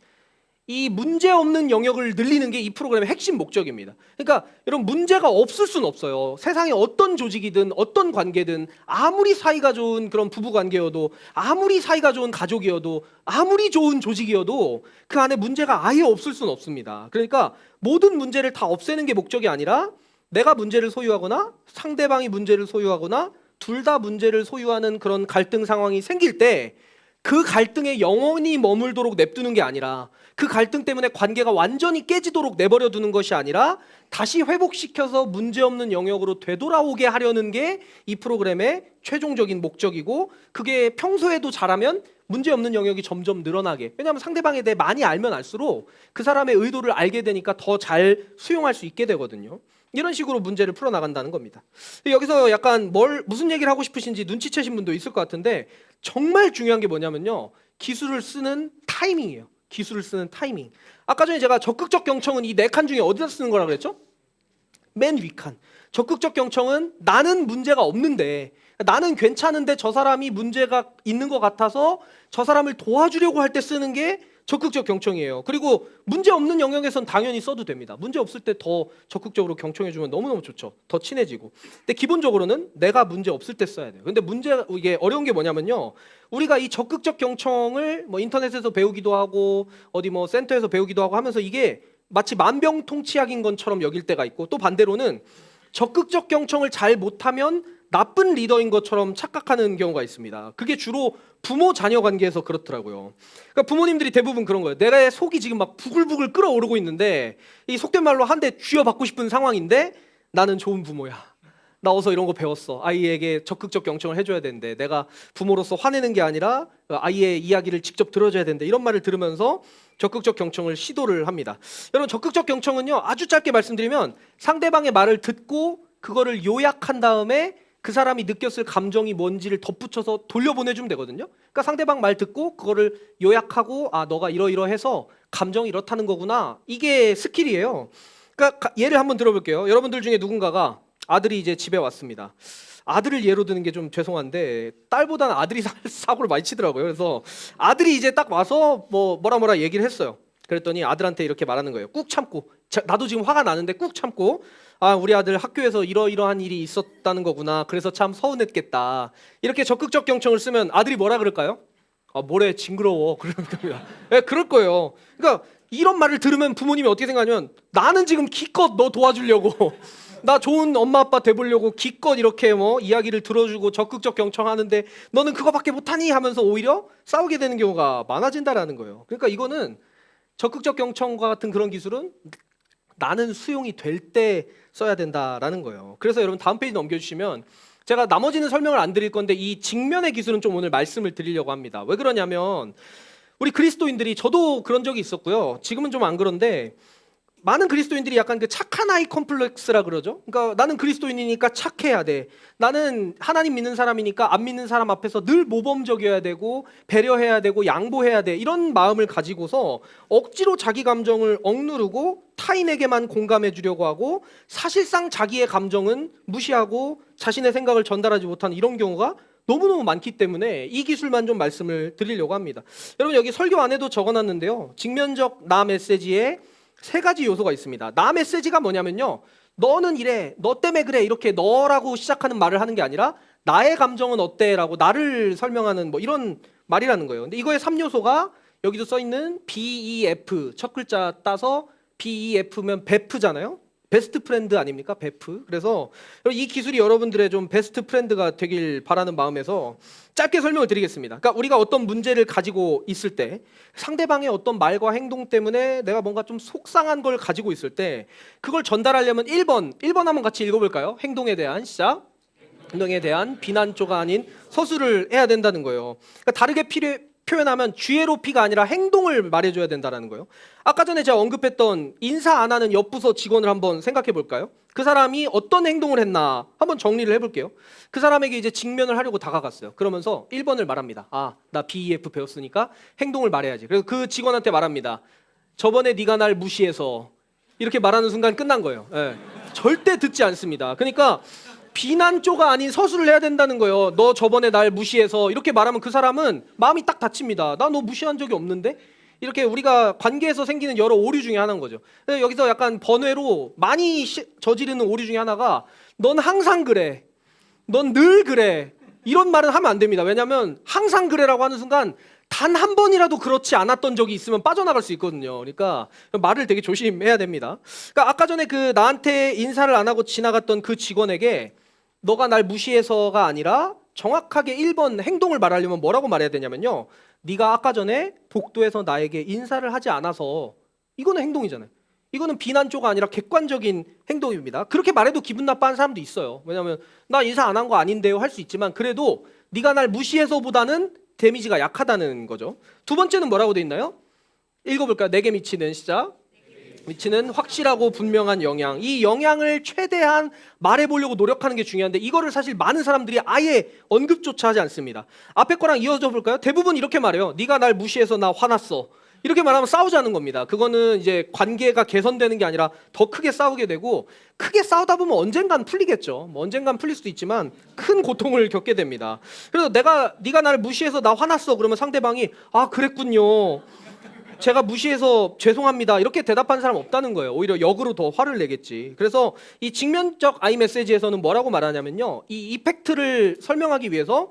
이 문제 없는 영역을 늘리는 게 이 프로그램의 핵심 목적입니다. 그러니까 여러분 문제가 없을 수는 없어요. 세상에 어떤 조직이든 어떤 관계든 아무리 사이가 좋은 그런 부부 관계여도 아무리 사이가 좋은 가족이어도 아무리 좋은 조직이어도 그 안에 문제가 아예 없을 수는 없습니다. 그러니까 모든 문제를 다 없애는 게 목적이 아니라 내가 문제를 소유하거나 상대방이 문제를 소유하거나 둘 다 문제를 소유하는 그런 갈등 상황이 생길 때 그 갈등에 영원히 머물도록 냅두는 게 아니라 그 갈등 때문에 관계가 완전히 깨지도록 내버려 두는 것이 아니라 다시 회복시켜서 문제없는 영역으로 되돌아오게 하려는 게 이 프로그램의 최종적인 목적이고 그게 평소에도 잘하면 문제없는 영역이 점점 늘어나게 왜냐하면 상대방에 대해 많이 알면 알수록 그 사람의 의도를 알게 되니까 더 잘 수용할 수 있게 되거든요. 이런 식으로 문제를 풀어나간다는 겁니다. 여기서 약간 무슨 얘기를 하고 싶으신지 눈치채신 분도 있을 것 같은데 정말 중요한 게 뭐냐면요. 기술을 쓰는 타이밍이에요. 기술을 쓰는 타이밍. 아까 전에 제가 적극적 경청은 이 네 칸 중에 어디다 쓰는 거라고 그랬죠? 맨 윗칸. 적극적 경청은 나는 문제가 없는데 나는 괜찮은데 저 사람이 문제가 있는 것 같아서 저 사람을 도와주려고 할 때 쓰는 게 적극적 경청이에요. 그리고 문제 없는 영역에선 당연히 써도 됩니다. 문제 없을 때 더 적극적으로 경청해주면 너무너무 좋죠. 더 친해지고. 근데 기본적으로는 내가 문제 없을 때 써야 돼요. 근데 이게 어려운 게 뭐냐면요. 우리가 이 적극적 경청을 뭐 인터넷에서 배우기도 하고 어디 뭐 센터에서 배우기도 하고 하면서 이게 마치 만병통치약인 것처럼 여길 때가 있고 또 반대로는 적극적 경청을 잘 못하면 나쁜 리더인 것처럼 착각하는 경우가 있습니다. 그게 주로 부모 자녀 관계에서 그렇더라고요. 그러니까 부모님들이 대부분 그런 거예요. 내가 속이 지금 막 부글부글 끓어오르고 있는데 이 속된 말로 한 대 쥐어받고 싶은 상황인데 나는 좋은 부모야. 나 어서 이런 거 배웠어. 아이에게 적극적 경청을 해줘야 되는데 내가 부모로서 화내는 게 아니라 아이의 이야기를 직접 들어줘야 되는데 이런 말을 들으면서 적극적 경청을 시도를 합니다. 여러분 적극적 경청은요 아주 짧게 말씀드리면 상대방의 말을 듣고 그거를 요약한 다음에 그 사람이 느꼈을 감정이 뭔지를 덧붙여서 돌려보내주면 되거든요. 그러니까 상대방 말 듣고 그거를 요약하고 아 너가 이러이러해서 감정이 이렇다는 거구나. 이게 스킬이에요. 그러니까 예를 한번 들어볼게요. 여러분들 중에 누군가가 아들이 이제 집에 왔습니다. 아들을 예로 드는 게 좀 죄송한데 딸보다는 아들이 사고를 많이 치더라고요. 그래서 아들이 이제 딱 와서 뭐라 얘기를 했어요. 그랬더니 아들한테 이렇게 말하는 거예요. 꾹 참고. 나도 지금 화가 나는데 꾹 참고 아 우리 아들 학교에서 이러이러한 일이 있었다는 거구나. 그래서 참 서운했겠다. 이렇게 적극적 경청을 쓰면 아들이 뭐라 그럴까요? 아 뭐래 징그러워. 그럴 겁니다. 네, 그럴 거예요. 그러니까 이런 말을 들으면 부모님이 어떻게 생각하냐면 나는 지금 기껏 너 도와주려고 나 좋은 엄마 아빠 돼보려고 기껏 이렇게 이야기를 들어주고 적극적 경청하는데 너는 그거밖에 못하니 하면서 오히려 싸우게 되는 경우가 많아진다라는 거예요. 그러니까 이거는 적극적 경청과 같은 그런 기술은 나는 수용이 될 때 써야 된다라는 거예요. 그래서 여러분 다음 페이지 넘겨주시면 제가 나머지는 설명을 안 드릴 건데 이 직면의 기술은 좀 오늘 말씀을 드리려고 합니다. 왜 그러냐면 우리 그리스도인들이 저도 그런 적이 있었고요. 지금은 좀 안 그런데 많은 그리스도인들이 약간 그 착한 아이 컴플렉스라 그러죠. 그러니까 나는 그리스도인이니까 착해야 돼. 나는 하나님 믿는 사람이니까 안 믿는 사람 앞에서 늘 모범적이어야 되고 배려해야 되고 양보해야 돼. 이런 마음을 가지고서 억지로 자기 감정을 억누르고 타인에게만 공감해 주려고 하고 사실상 자기의 감정은 무시하고 자신의 생각을 전달하지 못하는 이런 경우가 너무너무 많기 때문에 이 기술만 좀 말씀을 드리려고 합니다. 여러분 여기 설교 안에도 적어놨는데요. 직면적 나 메시지에 세 가지 요소가 있습니다. 나 메시지가 뭐냐면요. 너는 이래, 너 때문에 그래 이렇게 너라고 시작하는 말을 하는 게 아니라 나의 감정은 어때? 라고 나를 설명하는 이런 말이라는 거예요. 근데 이거의 3요소가 여기도 써있는 BEF 첫 글자 따서 BEF면 베프잖아요. 베스트 프렌드 아닙니까? 베프. 그래서 이 기술이 여러분들의 좀 베스트 프렌드가 되길 바라는 마음에서 짧게 설명을 드리겠습니다. 그러니까 우리가 어떤 문제를 가지고 있을 때 상대방의 어떤 말과 행동 때문에 내가 뭔가 좀 속상한 걸 가지고 있을 때 그걸 전달하려면 1번 한번 같이 읽어볼까요? 행동에 대한 시작. 행동에 대한 비난조가 아닌 서술을 해야 된다는 거예요. 그러니까 다르게 표현하면 쥐에로피가 아니라 행동을 말해줘야 된다는 거예요. 아까 전에 제가 언급했던 인사 안 하는 옆부서 직원을 한번 생각해 볼까요? 그 사람이 어떤 행동을 했나 한번 정리를 해볼게요. 그 사람에게 이제 직면을 하려고 다가갔어요. 그러면서 1번을 말합니다. 아, 나 BEF 배웠으니까 행동을 말해야지. 그래서 그 직원한테 말합니다. 저번에 네가 날 무시해서 이렇게 말하는 순간 끝난 거예요. 예. 절대 듣지 않습니다. 그러니까 비난조가 아닌 서술을 해야 된다는 거예요. 너 저번에 날 무시해서 이렇게 말하면 그 사람은 마음이 딱 다칩니다. 나 너 무시한 적이 없는데? 이렇게 우리가 관계에서 생기는 여러 오류 중에 하나인 거죠. 여기서 약간 번외로 많이 저지르는 오류 중에 하나가 넌 항상 그래. 넌 늘 그래. 이런 말은 하면 안 됩니다. 왜냐하면 항상 그래라고 하는 순간 단 한 번이라도 그렇지 않았던 적이 있으면 빠져나갈 수 있거든요. 그러니까 말을 되게 조심해야 됩니다. 그러니까 아까 전에 그 나한테 인사를 안 하고 지나갔던 그 직원에게 너가 날 무시해서가 아니라 정확하게 1번 행동을 말하려면 뭐라고 말해야 되냐면요. 네가 아까 전에 복도에서 나에게 인사를 하지 않아서 이거는 행동이잖아요. 이거는 비난조가 아니라 객관적인 행동입니다. 그렇게 말해도 기분 나빠하는 사람도 있어요. 왜냐하면 나 인사 안 한 거 아닌데요 할 수 있지만 그래도 네가 날 무시해서보다는 데미지가 약하다는 거죠. 두 번째는 뭐라고 돼 있나요? 읽어볼까요? 내게 미치는 시작. 미치는 확실하고 분명한 영향. 이 영향을 최대한 말해보려고 노력하는 게 중요한데 이거를 사실 많은 사람들이 아예 언급조차 하지 않습니다. 앞에 거랑 이어져 볼까요? 대부분 이렇게 말해요. 네가 날 무시해서 나 화났어. 이렇게 말하면 싸우자는 겁니다. 그거는 이제 관계가 개선되는 게 아니라 더 크게 싸우게 되고 크게 싸우다 보면 언젠간 풀리겠죠. 언젠간 풀릴 수도 있지만 큰 고통을 겪게 됩니다. 그래서 네가 나를 무시해서 나 화났어. 그러면 상대방이 아 그랬군요. 제가 무시해서 죄송합니다. 이렇게 대답하는 사람 없다는 거예요. 오히려 역으로 더 화를 내겠지. 그래서 이 직면적 아이 메시지에서는 뭐라고 말하냐면요. 이 이펙트를 설명하기 위해서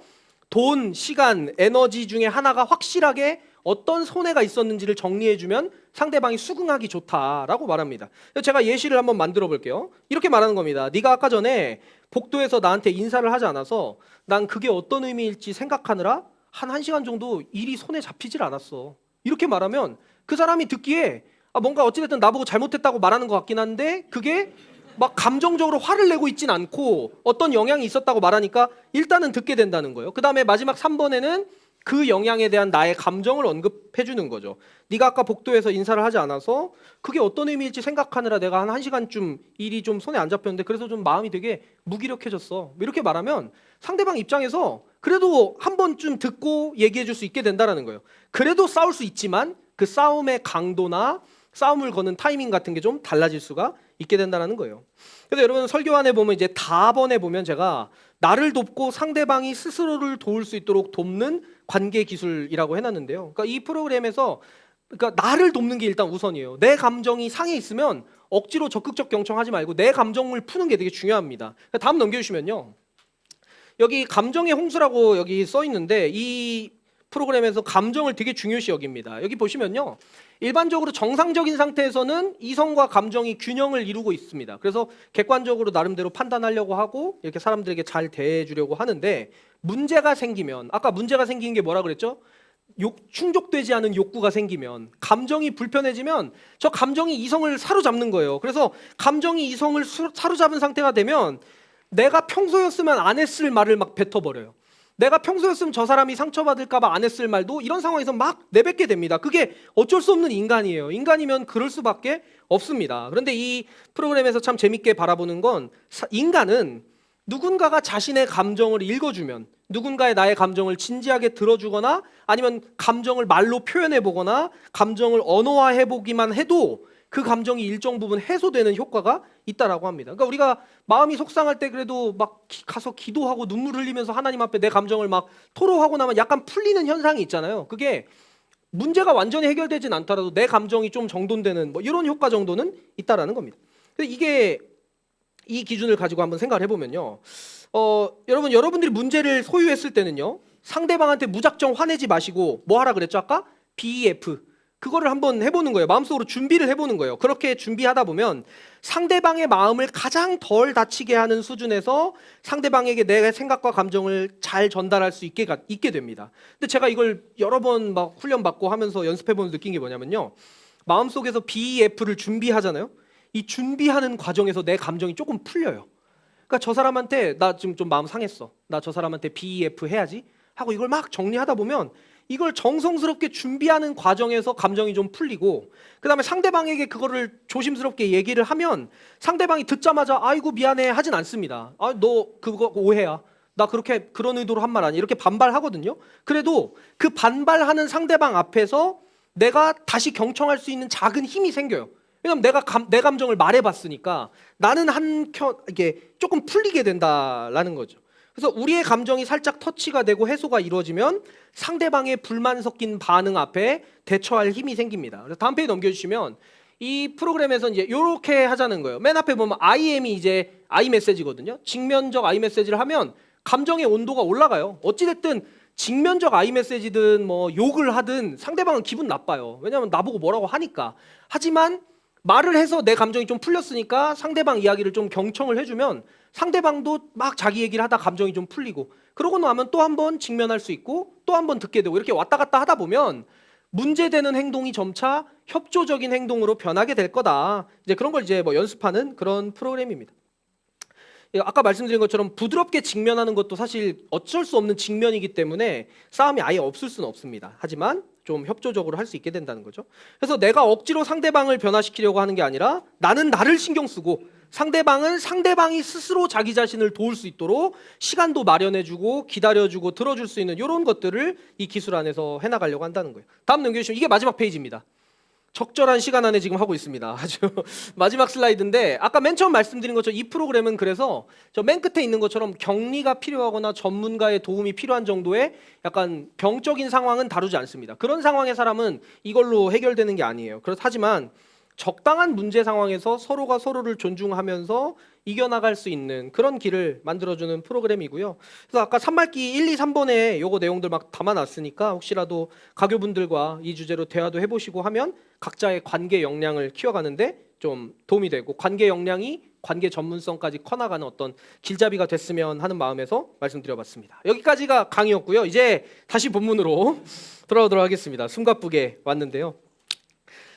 돈, 시간, 에너지 중에 하나가 확실하게 어떤 손해가 있었는지를 정리해주면 상대방이 수긍하기 좋다라고 말합니다. 제가 예시를 한번 만들어 볼게요. 이렇게 말하는 겁니다. 네가 아까 전에 복도에서 나한테 인사를 하지 않아서 난 그게 어떤 의미일지 생각하느라 한 1시간 정도 일이 손에 잡히질 않았어. 이렇게 말하면 그 사람이 듣기에 뭔가 어찌됐든 나보고 잘못했다고 말하는 것 같긴 한데 그게 막 감정적으로 화를 내고 있진 않고 어떤 영향이 있었다고 말하니까 일단은 듣게 된다는 거예요. 그 다음에 마지막 3번에는 그 영향에 대한 나의 감정을 언급해 주는 거죠. 네가 아까 복도에서 인사를 하지 않아서 그게 어떤 의미일지 생각하느라 내가 한 1시간쯤 일이 좀 손에 안 잡혔는데 그래서 좀 마음이 되게 무기력해졌어. 이렇게 말하면 상대방 입장에서 그래도 한 번쯤 듣고 얘기해 줄 수 있게 된다라는 거예요. 그래도 싸울 수 있지만 그 싸움의 강도나 싸움을 거는 타이밍 같은 게 좀 달라질 수가 있게 된다는 거예요. 그래서 여러분 설교안에 보면 이제 답번에 보면 제가 나를 돕고 상대방이 스스로를 도울 수 있도록 돕는 관계 기술이라고 해놨는데요. 그러니까 이 프로그램에서 그러니까 나를 돕는 게 일단 우선이에요. 내 감정이 상해 있으면 억지로 적극적 경청하지 말고 내 감정을 푸는 게 되게 중요합니다. 그러니까 다음 넘겨주시면요. 여기 감정의 홍수라고 여기 써 있는데 이 프로그램에서 감정을 되게 중요시 여깁니다. 여기 보시면요. 일반적으로 정상적인 상태에서는 이성과 감정이 균형을 이루고 있습니다. 그래서 객관적으로 나름대로 판단하려고 하고 이렇게 사람들에게 잘 대해주려고 하는데 문제가 생기면 아까 문제가 생긴 게 뭐라 그랬죠? 충족되지 않은 욕구가 생기면 감정이 불편해지면 저 감정이 이성을 사로잡는 거예요. 그래서 감정이 이성을 사로잡은 상태가 되면 내가 평소였으면 안 했을 말을 막 뱉어버려요. 내가 평소였으면 저 사람이 상처받을까 봐 안 했을 말도 이런 상황에서 막 내뱉게 됩니다. 그게 어쩔 수 없는 인간이에요. 인간이면 그럴 수밖에 없습니다. 그런데 이 프로그램에서 참 재밌게 바라보는 건 인간은 누군가가 자신의 감정을 읽어주면 누군가의 나의 감정을 진지하게 들어주거나 아니면 감정을 말로 표현해보거나 감정을 언어화해보기만 해도 그 감정이 일정 부분 해소되는 효과가 있다라고 합니다. 그러니까 우리가 마음이 속상할 때 그래도 막 가서 기도하고 눈물 흘리면서 하나님 앞에 내 감정을 막 토로하고 나면 약간 풀리는 현상이 있잖아요. 그게 문제가 완전히 해결되진 않더라도 내 감정이 좀 정돈되는 뭐 이런 효과 정도는 있다라는 겁니다. 근데 이게 이 기준을 가지고 한번 생각을 해보면요. 여러분들이 문제를 소유했을 때는요. 상대방한테 무작정 화내지 마시고 뭐 하라 그랬죠 아까? BEF 그거를 한번 해보는 거예요. 마음속으로 준비를 해보는 거예요. 그렇게 준비하다 보면 상대방의 마음을 가장 덜 다치게 하는 수준에서 상대방에게 내 생각과 감정을 잘 전달할 수 있게 됩니다. 근데 제가 이걸 여러 번 막 훈련받고 하면서 연습해보면서 느낀 게 뭐냐면요. 마음속에서 BEF를 준비하잖아요. 이 준비하는 과정에서 내 감정이 조금 풀려요. 그러니까 저 사람한테 나 지금 좀 마음 상했어. 나 저 사람한테 BEF 해야지 하고 이걸 막 정리하다 보면 이걸 정성스럽게 준비하는 과정에서 감정이 좀 풀리고 그다음에 상대방에게 그거를 조심스럽게 얘기를 하면 상대방이 듣자마자 아이고 미안해 하진 않습니다. 아, 너 그거 오해야. 나 그렇게 그런 의도로 한 말 아니야. 이렇게 반발하거든요. 그래도 그 반발하는 상대방 앞에서 내가 다시 경청할 수 있는 작은 힘이 생겨요. 왜냐면 내가 내 감정을 말해봤으니까 나는 이게 조금 풀리게 된다라는 거죠. 그래서 우리의 감정이 살짝 터치가 되고 해소가 이루어지면 상대방의 불만 섞인 반응 앞에 대처할 힘이 생깁니다. 그래서 다음 페이지 넘겨주시면 이 프로그램에서 이제 이렇게 하자는 거예요. 맨 앞에 보면 IM이 이제 I 메시지거든요. 직면적 I 메시지를 하면 감정의 온도가 올라가요. 어찌됐든 직면적 I 메시지든 뭐 욕을 하든 상대방은 기분 나빠요. 왜냐하면 나보고 뭐라고 하니까. 하지만 말을 해서 내 감정이 좀 풀렸으니까 상대방 이야기를 좀 경청을 해주면 상대방도 막 자기 얘기를 하다 감정이 좀 풀리고 그러고 나면 또 한 번 직면할 수 있고 또 한 번 듣게 되고 이렇게 왔다 갔다 하다 보면 문제되는 행동이 점차 협조적인 행동으로 변하게 될 거다. 이제 그런 걸 이제 뭐 연습하는 그런 프로그램입니다. 아까 말씀드린 것처럼 부드럽게 직면하는 것도 사실 어쩔 수 없는 직면이기 때문에 싸움이 아예 없을 수는 없습니다. 하지만 좀 협조적으로 할 수 있게 된다는 거죠. 그래서 내가 억지로 상대방을 변화시키려고 하는 게 아니라 나는 나를 신경 쓰고 상대방은 상대방이 스스로 자기 자신을 도울 수 있도록 시간도 마련해주고 기다려주고 들어줄 수 있는 이런 것들을 이 기술 안에서 해나가려고 한다는 거예요. 다음 넘겨주시면 이게 마지막 페이지입니다. 적절한 시간 안에 지금 하고 있습니다. 아주 마지막 슬라이드인데 아까 맨 처음 말씀드린 것처럼 이 프로그램은 그래서 저 맨 끝에 있는 것처럼 격리가 필요하거나 전문가의 도움이 필요한 정도의 약간 병적인 상황은 다루지 않습니다. 그런 상황의 사람은 이걸로 해결되는 게 아니에요. 하지만 적당한 문제 상황에서 서로가 서로를 존중하면서 이겨나갈 수 있는 그런 길을 만들어주는 프로그램이고요. 그래서 아까 산말기 1, 2, 3번에 요거 내용들 막 담아놨으니까 혹시라도 가교분들과 이 주제로 대화도 해보시고 하면 각자의 관계 역량을 키워가는데 좀 도움이 되고 관계 역량이 관계 전문성까지 커나가는 어떤 길잡이가 됐으면 하는 마음에서 말씀드려봤습니다. 여기까지가 강의였고요. 이제 다시 본문으로 돌아오도록 하겠습니다. 숨가쁘게 왔는데요.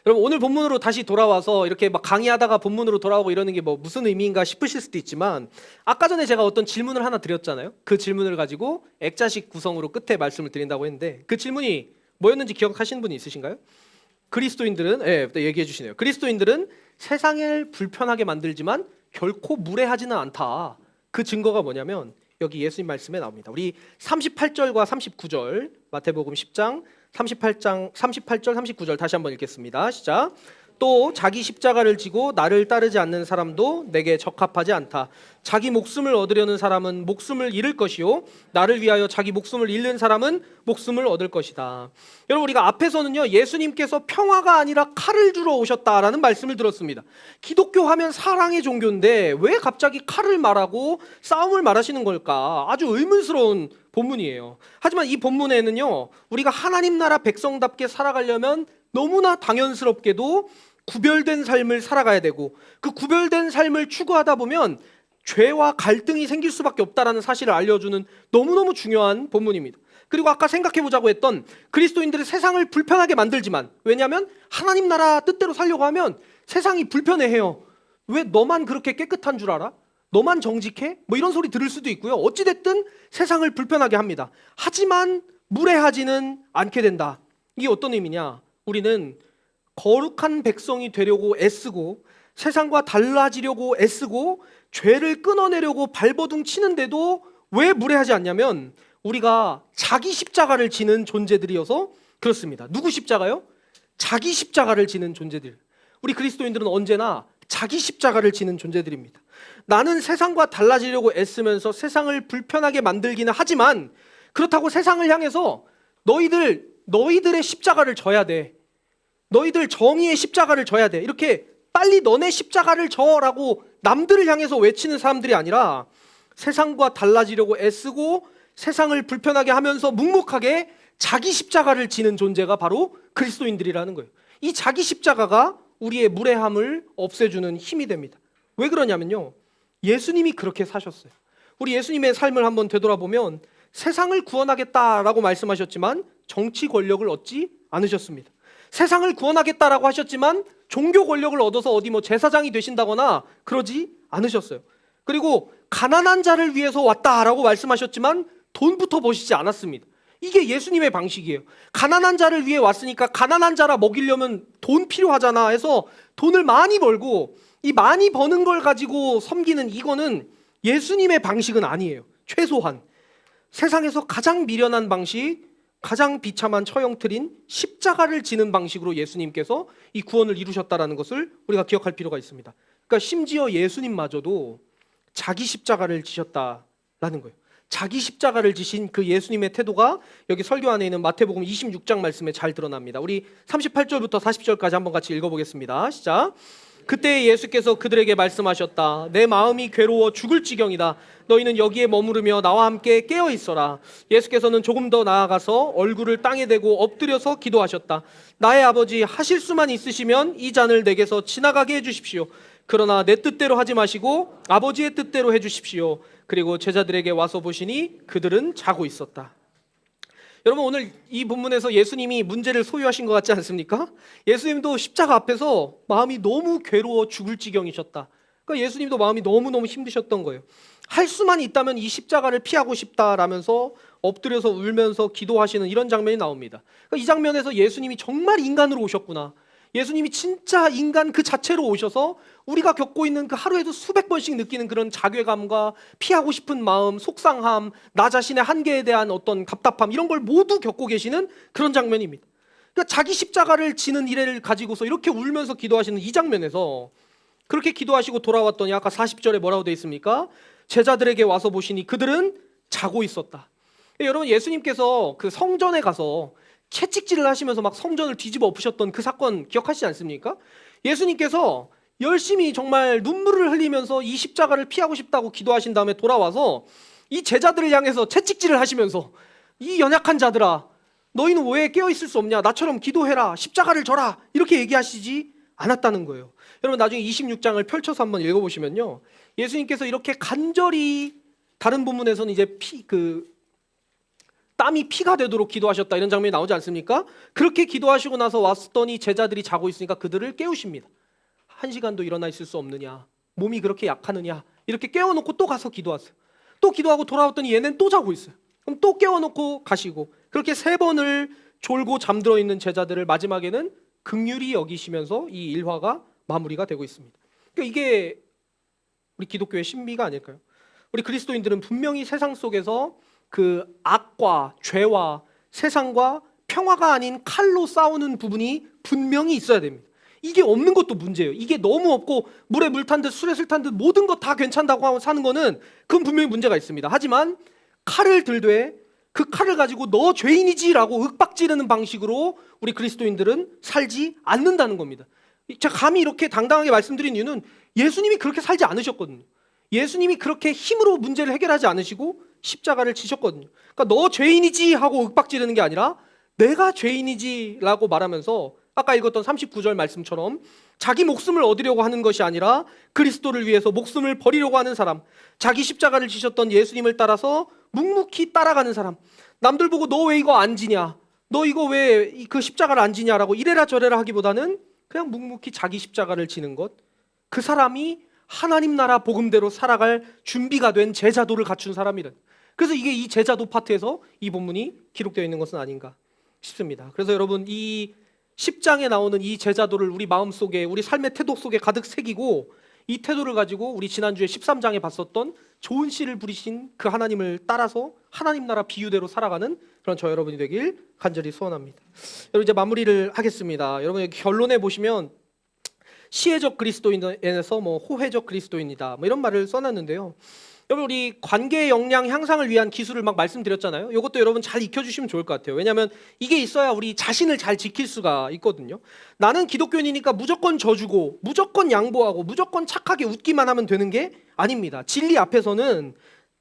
여러분 오늘 본문으로 다시 돌아와서 이렇게 막 강의하다가 본문으로 돌아오고 이러는 게 뭐 무슨 의미인가 싶으실 수도 있지만 아까 전에 제가 어떤 질문을 하나 드렸잖아요. 그 질문을 가지고 액자식 구성으로 끝에 말씀을 드린다고 했는데 그 질문이 뭐였는지 기억하시는 분이 있으신가요? 그리스도인들은 얘기해 주시네요. 그리스도인들은 세상을 불편하게 만들지만 결코 무례하지는 않다. 그 증거가 뭐냐면 여기 예수님 말씀에 나옵니다. 우리 38절과 39절 마태복음 10장 38절 39절 다시 한번 읽겠습니다. 시작. 또 자기 십자가를 지고 나를 따르지 않는 사람도 내게 적합하지 않다. 자기 목숨을 얻으려는 사람은 목숨을 잃을 것이요 나를 위하여 자기 목숨을 잃는 사람은 목숨을 얻을 것이다. 여러분 우리가 앞에서는요 예수님께서 평화가 아니라 칼을 주러 오셨다라는 말씀을 들었습니다. 기독교 하면 사랑의 종교인데 왜 갑자기 칼을 말하고 싸움을 말하시는 걸까? 아주 의문스러운 본문이에요. 하지만 이 본문에는요 우리가 하나님 나라 백성답게 살아가려면 너무나 당연스럽게도 구별된 삶을 살아가야 되고 그 구별된 삶을 추구하다 보면 죄와 갈등이 생길 수밖에 없다라는 사실을 알려주는 너무너무 중요한 본문입니다. 그리고 아까 생각해보자고 했던 그리스도인들이 세상을 불편하게 만들지만 왜냐하면 하나님 나라 뜻대로 살려고 하면 세상이 불편해해요. 왜 너만 그렇게 깨끗한 줄 알아? 너만 정직해? 뭐 이런 소리 들을 수도 있고요. 어찌됐든 세상을 불편하게 합니다. 하지만 무례하지는 않게 된다. 이게 어떤 의미냐? 우리는 거룩한 백성이 되려고 애쓰고 세상과 달라지려고 애쓰고 죄를 끊어내려고 발버둥 치는데도 왜 무례하지 않냐면 우리가 자기 십자가를 지는 존재들이어서 그렇습니다. 누구 십자가요? 자기 십자가를 지는 존재들. 우리 그리스도인들은 언제나 자기 십자가를 지는 존재들입니다. 나는 세상과 달라지려고 애쓰면서 세상을 불편하게 만들기는 하지만 그렇다고 세상을 향해서 너희들의 십자가를 져야 돼. 너희들 정의의 십자가를 져야 돼. 이렇게 빨리 너네 십자가를 져라고 남들을 향해서 외치는 사람들이 아니라 세상과 달라지려고 애쓰고 세상을 불편하게 하면서 묵묵하게 자기 십자가를 지는 존재가 바로 그리스도인들이라는 거예요. 이 자기 십자가가 우리의 무례함을 없애주는 힘이 됩니다. 왜 그러냐면요. 예수님이 그렇게 사셨어요. 우리 예수님의 삶을 한번 되돌아보면 세상을 구원하겠다라고 말씀하셨지만 정치 권력을 얻지 않으셨습니다. 세상을 구원하겠다라고 하셨지만 종교 권력을 얻어서 어디 뭐 제사장이 되신다거나 그러지 않으셨어요. 그리고 가난한 자를 위해서 왔다라고 말씀하셨지만 돈부터 버시지 않았습니다. 이게 예수님의 방식이에요. 가난한 자를 위해 왔으니까 가난한 자라 먹이려면 돈 필요하잖아 해서 돈을 많이 벌고 이 많이 버는 걸 가지고 섬기는 이거는 예수님의 방식은 아니에요. 최소한 세상에서 가장 미련한 방식, 가장 비참한 처형틀인 십자가를 지는 방식으로 예수님께서 이 구원을 이루셨다는 것을 우리가 기억할 필요가 있습니다. 그러니까 심지어 예수님마저도 자기 십자가를 지셨다라는 거예요. 자기 십자가를 지신 그 예수님의 태도가 여기 설교 안에 있는 마태복음 26장 말씀에 잘 드러납니다. 우리 38절부터 40절까지 한번 같이 읽어보겠습니다. 시작. 그때 예수께서 그들에게 말씀하셨다. 내 마음이 괴로워 죽을 지경이다. 너희는 여기에 머무르며 나와 함께 깨어 있어라. 예수께서는 조금 더 나아가서 얼굴을 땅에 대고 엎드려서 기도하셨다. 나의 아버지, 하실 수만 있으시면 이 잔을 내게서 지나가게 해주십시오. 그러나 내 뜻대로 하지 마시고 아버지의 뜻대로 해주십시오. 그리고 제자들에게 와서 보시니 그들은 자고 있었다. 여러분 오늘 이 본문에서 예수님이 문제를 소유하신 것 같지 않습니까? 예수님도 십자가 앞에서 마음이 너무 괴로워 죽을 지경이셨다. 그러니까 예수님도 마음이 너무너무 힘드셨던 거예요. 할 수만 있다면 이 십자가를 피하고 싶다라면서 엎드려서 울면서 기도하시는 이런 장면이 나옵니다. 그러니까 이 장면에서 예수님이 정말 인간으로 오셨구나. 예수님이 진짜 인간 그 자체로 오셔서 우리가 겪고 있는 그 하루에도 수백 번씩 느끼는 그런 자괴감과 피하고 싶은 마음, 속상함, 나 자신의 한계에 대한 어떤 답답함 이런 걸 모두 겪고 계시는 그런 장면입니다. 그러니까 자기 십자가를 지는 일을 가지고서 이렇게 울면서 기도하시는 이 장면에서 그렇게 기도하시고 돌아왔더니 아까 40절에 뭐라고 되어 있습니까? 제자들에게 와서 보시니 그들은 자고 있었다. 여러분 예수님께서 그 성전에 가서 채찍질을 하시면서 막 성전을 뒤집어 엎으셨던 그 사건 기억하시지 않습니까? 예수님께서 열심히 정말 눈물을 흘리면서 이 십자가를 피하고 싶다고 기도하신 다음에 돌아와서 이 제자들을 향해서 채찍질을 하시면서 이 연약한 자들아 너희는 왜 깨어있을 수 없냐? 나처럼 기도해라. 십자가를 져라. 이렇게 얘기하시지 않았다는 거예요. 여러분 나중에 26장을 펼쳐서 한번 읽어보시면요. 예수님께서 이렇게 간절히 다른 본문에서는 이제 땀이 피가 되도록 기도하셨다 이런 장면이 나오지 않습니까? 그렇게 기도하시고 나서 왔더니 제자들이 자고 있으니까 그들을 깨우십니다. 1시간도 일어나 있을 수 없느냐, 몸이 그렇게 약하느냐, 이렇게 깨워놓고 또 가서 기도하세요. 또 기도하고 돌아왔더니 얘는 또 자고 있어요. 그럼 또 깨워놓고 가시고, 그렇게 3번을 졸고 잠들어 있는 제자들을 마지막에는 긍휼히 여기시면서 이 일화가 마무리가 되고 있습니다. 그러니까 이게 우리 기독교의 신비가 아닐까요? 우리 그리스도인들은 분명히 세상 속에서 그 악과 죄와 세상과 평화가 아닌 칼로 싸우는 부분이 분명히 있어야 됩니다. 이게 없는 것도 문제예요. 이게 너무 없고 물에 물 탄 듯 술에 술 탄 듯 모든 것 다 괜찮다고 하고 사는 거는 그건 분명히 문제가 있습니다. 하지만 칼을 들되 그 칼을 가지고 너 죄인이지라고 윽박지르는 방식으로 우리 그리스도인들은 살지 않는다는 겁니다. 제가 감히 이렇게 당당하게 말씀드린 이유는 예수님이 그렇게 살지 않으셨거든요. 예수님이 그렇게 힘으로 문제를 해결하지 않으시고 십자가를 지셨거든요. 그러니까 너 죄인이지 하고 윽박지르는 게 아니라 내가 죄인이지 라고 말하면서 아까 읽었던 39절 말씀처럼 자기 목숨을 얻으려고 하는 것이 아니라 그리스도를 위해서 목숨을 버리려고 하는 사람, 자기 십자가를 지셨던 예수님을 따라서 묵묵히 따라가는 사람, 남들 보고 너 왜 이거 안 지냐, 너 이거 왜 그 십자가를 안 지냐라고 이래라 저래라 하기보다는 그냥 묵묵히 자기 십자가를 지는 것, 그 사람이 하나님 나라 복음대로 살아갈 준비가 된 제자도를 갖춘 사람이란. 그래서 이게 이 제자도 파트에서 이 본문이 기록되어 있는 것은 아닌가 싶습니다. 그래서 여러분, 이 10장에 나오는 이 제자도를 우리 마음속에, 우리 삶의 태도 속에 가득 새기고 이 태도를 가지고 우리 지난주에 13장에 봤었던 좋은 씨를 부리신 그 하나님을 따라서 하나님 나라 비유대로 살아가는 그런 저 여러분이 되길 간절히 소원합니다. 여러분, 이제 마무리를 하겠습니다. 여러분, 여기 결론에 보시면 시혜적 그리스도인에서 호혜적 그리스도인이다 이런 말을 써놨는데요. 여러분, 우리 관계의 역량 향상을 위한 기술을 막 말씀드렸잖아요. 이것도 여러분 잘 익혀주시면 좋을 것 같아요. 왜냐하면 이게 있어야 우리 자신을 잘 지킬 수가 있거든요. 나는 기독교인이니까 무조건 져주고 무조건 양보하고 무조건 착하게 웃기만 하면 되는 게 아닙니다. 진리 앞에서는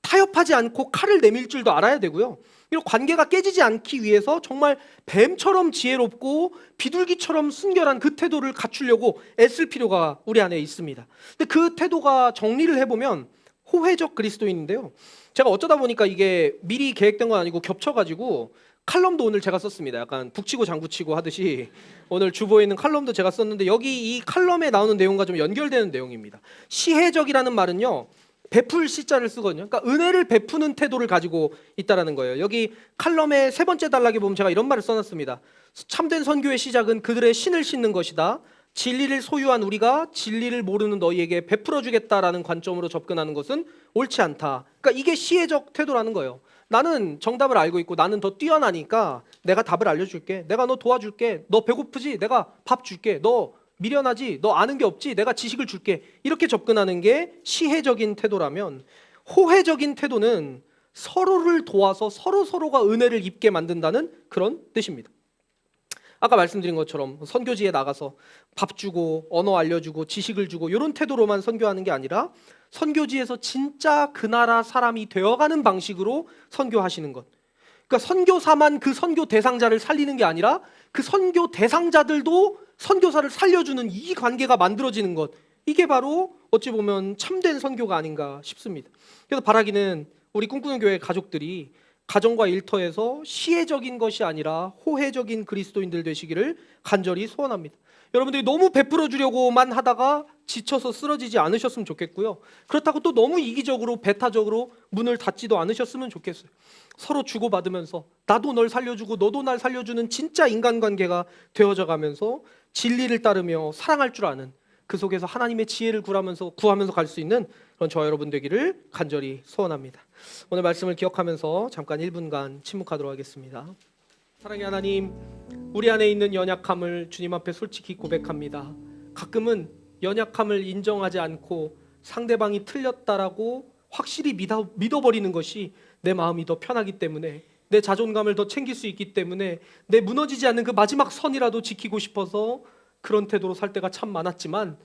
타협하지 않고 칼을 내밀 줄도 알아야 되고요. 그리고 관계가 깨지지 않기 위해서 정말 뱀처럼 지혜롭고 비둘기처럼 순결한 그 태도를 갖추려고 애쓸 필요가 우리 안에 있습니다. 근데 그 태도가 정리를 해보면 호혜적 그리스도인인데요. 제가 어쩌다 보니까 이게 미리 계획된 건 아니고 겹쳐가지고 칼럼도 오늘 제가 썼습니다. 약간 북치고 장구치고 하듯이 오늘 주보에 있는 칼럼도 제가 썼는데 여기 이 칼럼에 나오는 내용과 좀 연결되는 내용입니다. 시혜적이라는 말은요, 베풀 시자를 쓰거든요. 그러니까 은혜를 베푸는 태도를 가지고 있다라는 거예요. 여기 칼럼의 3번째 단락에 보면 제가 이런 말을 써놨습니다. 참된 선교의 시작은 그들의 신을 싣는 것이다. 진리를 소유한 우리가 진리를 모르는 너희에게 베풀어 주겠다라는 관점으로 접근하는 것은 옳지 않다. 그러니까 이게 시혜적 태도라는 거예요. 나는 정답을 알고 있고 나는 더 뛰어나니까 내가 답을 알려줄게. 내가 너 도와줄게. 너 배고프지? 내가 밥 줄게. 너 미련하지? 너 아는 게 없지? 내가 지식을 줄게. 이렇게 접근하는 게 시혜적인 태도라면, 호혜적인 태도는 서로를 도와서 서로가 은혜를 입게 만든다는 그런 뜻입니다. 아까 말씀드린 것처럼 선교지에 나가서 밥 주고 언어 알려주고 지식을 주고 이런 태도로만 선교하는 게 아니라 선교지에서 진짜 그 나라 사람이 되어가는 방식으로 선교하시는 것. 그러니까 선교사만 그 선교 대상자를 살리는 게 아니라 그 선교 대상자들도 선교사를 살려주는 이 관계가 만들어지는 것. 이게 바로 어찌 보면 참된 선교가 아닌가 싶습니다. 그래서 바라기는 우리 꿈꾸는 교회 가족들이 가정과 일터에서 시혜적인 것이 아니라 호혜적인 그리스도인들 되시기를 간절히 소원합니다. 여러분들이 너무 베풀어 주려고만 하다가 지쳐서 쓰러지지 않으셨으면 좋겠고요. 그렇다고 또 너무 이기적으로 배타적으로 문을 닫지도 않으셨으면 좋겠어요. 서로 주고받으면서 나도 널 살려주고 너도 날 살려주는 진짜 인간관계가 되어져 가면서 진리를 따르며 사랑할 줄 아는, 그 속에서 하나님의 지혜를 구하면서 갈 수 있는 그런 저와 여러분 되기를 간절히 소원합니다. 오늘 말씀을 기억하면서 잠깐 1분간 침묵하도록 하겠습니다. 사랑의 하나님, 우리 안에 있는 연약함을 주님 앞에 솔직히 고백합니다. 가끔은 연약함을 인정하지 않고 상대방이 틀렸다라고 확실히 믿어버리는 것이 내 마음이 더 편하기 때문에, 내 자존감을 더 챙길 수 있기 때문에 내 무너지지 않는 그 마지막 선이라도 지키고 싶어서 그런 태도로 살 때가 참 많았지만,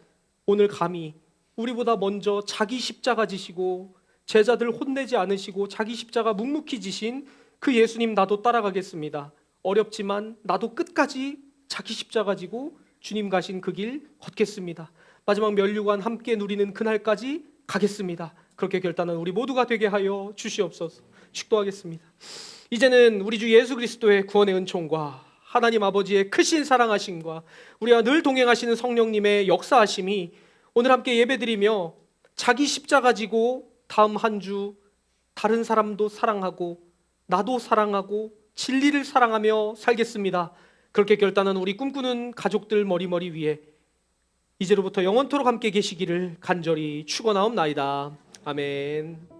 오늘 감히 우리보다 먼저 자기 십자가 지시고 제자들 혼내지 않으시고 자기 십자가 묵묵히 지신 그 예수님 나도 따라가겠습니다. 어렵지만 나도 끝까지 자기 십자가 지고 주님 가신 그 길 걷겠습니다. 마지막 면류관 함께 누리는 그날까지 가겠습니다. 그렇게 결단한 우리 모두가 되게 하여 주시옵소서. 축도하겠습니다. 이제는 우리 주 예수 그리스도의 구원의 은총과 하나님 아버지의 크신 사랑하심과 우리와 늘 동행하시는 성령님의 역사하심이 오늘 함께 예배드리며 자기 십자가 지고 다음 한 주 다른 사람도 사랑하고 나도 사랑하고 진리를 사랑하며 살겠습니다. 그렇게 결단한 우리 꿈꾸는 가족들 머리머리 위에 이제로부터 영원토록 함께 계시기를 간절히 축원하옵나이다. 아멘.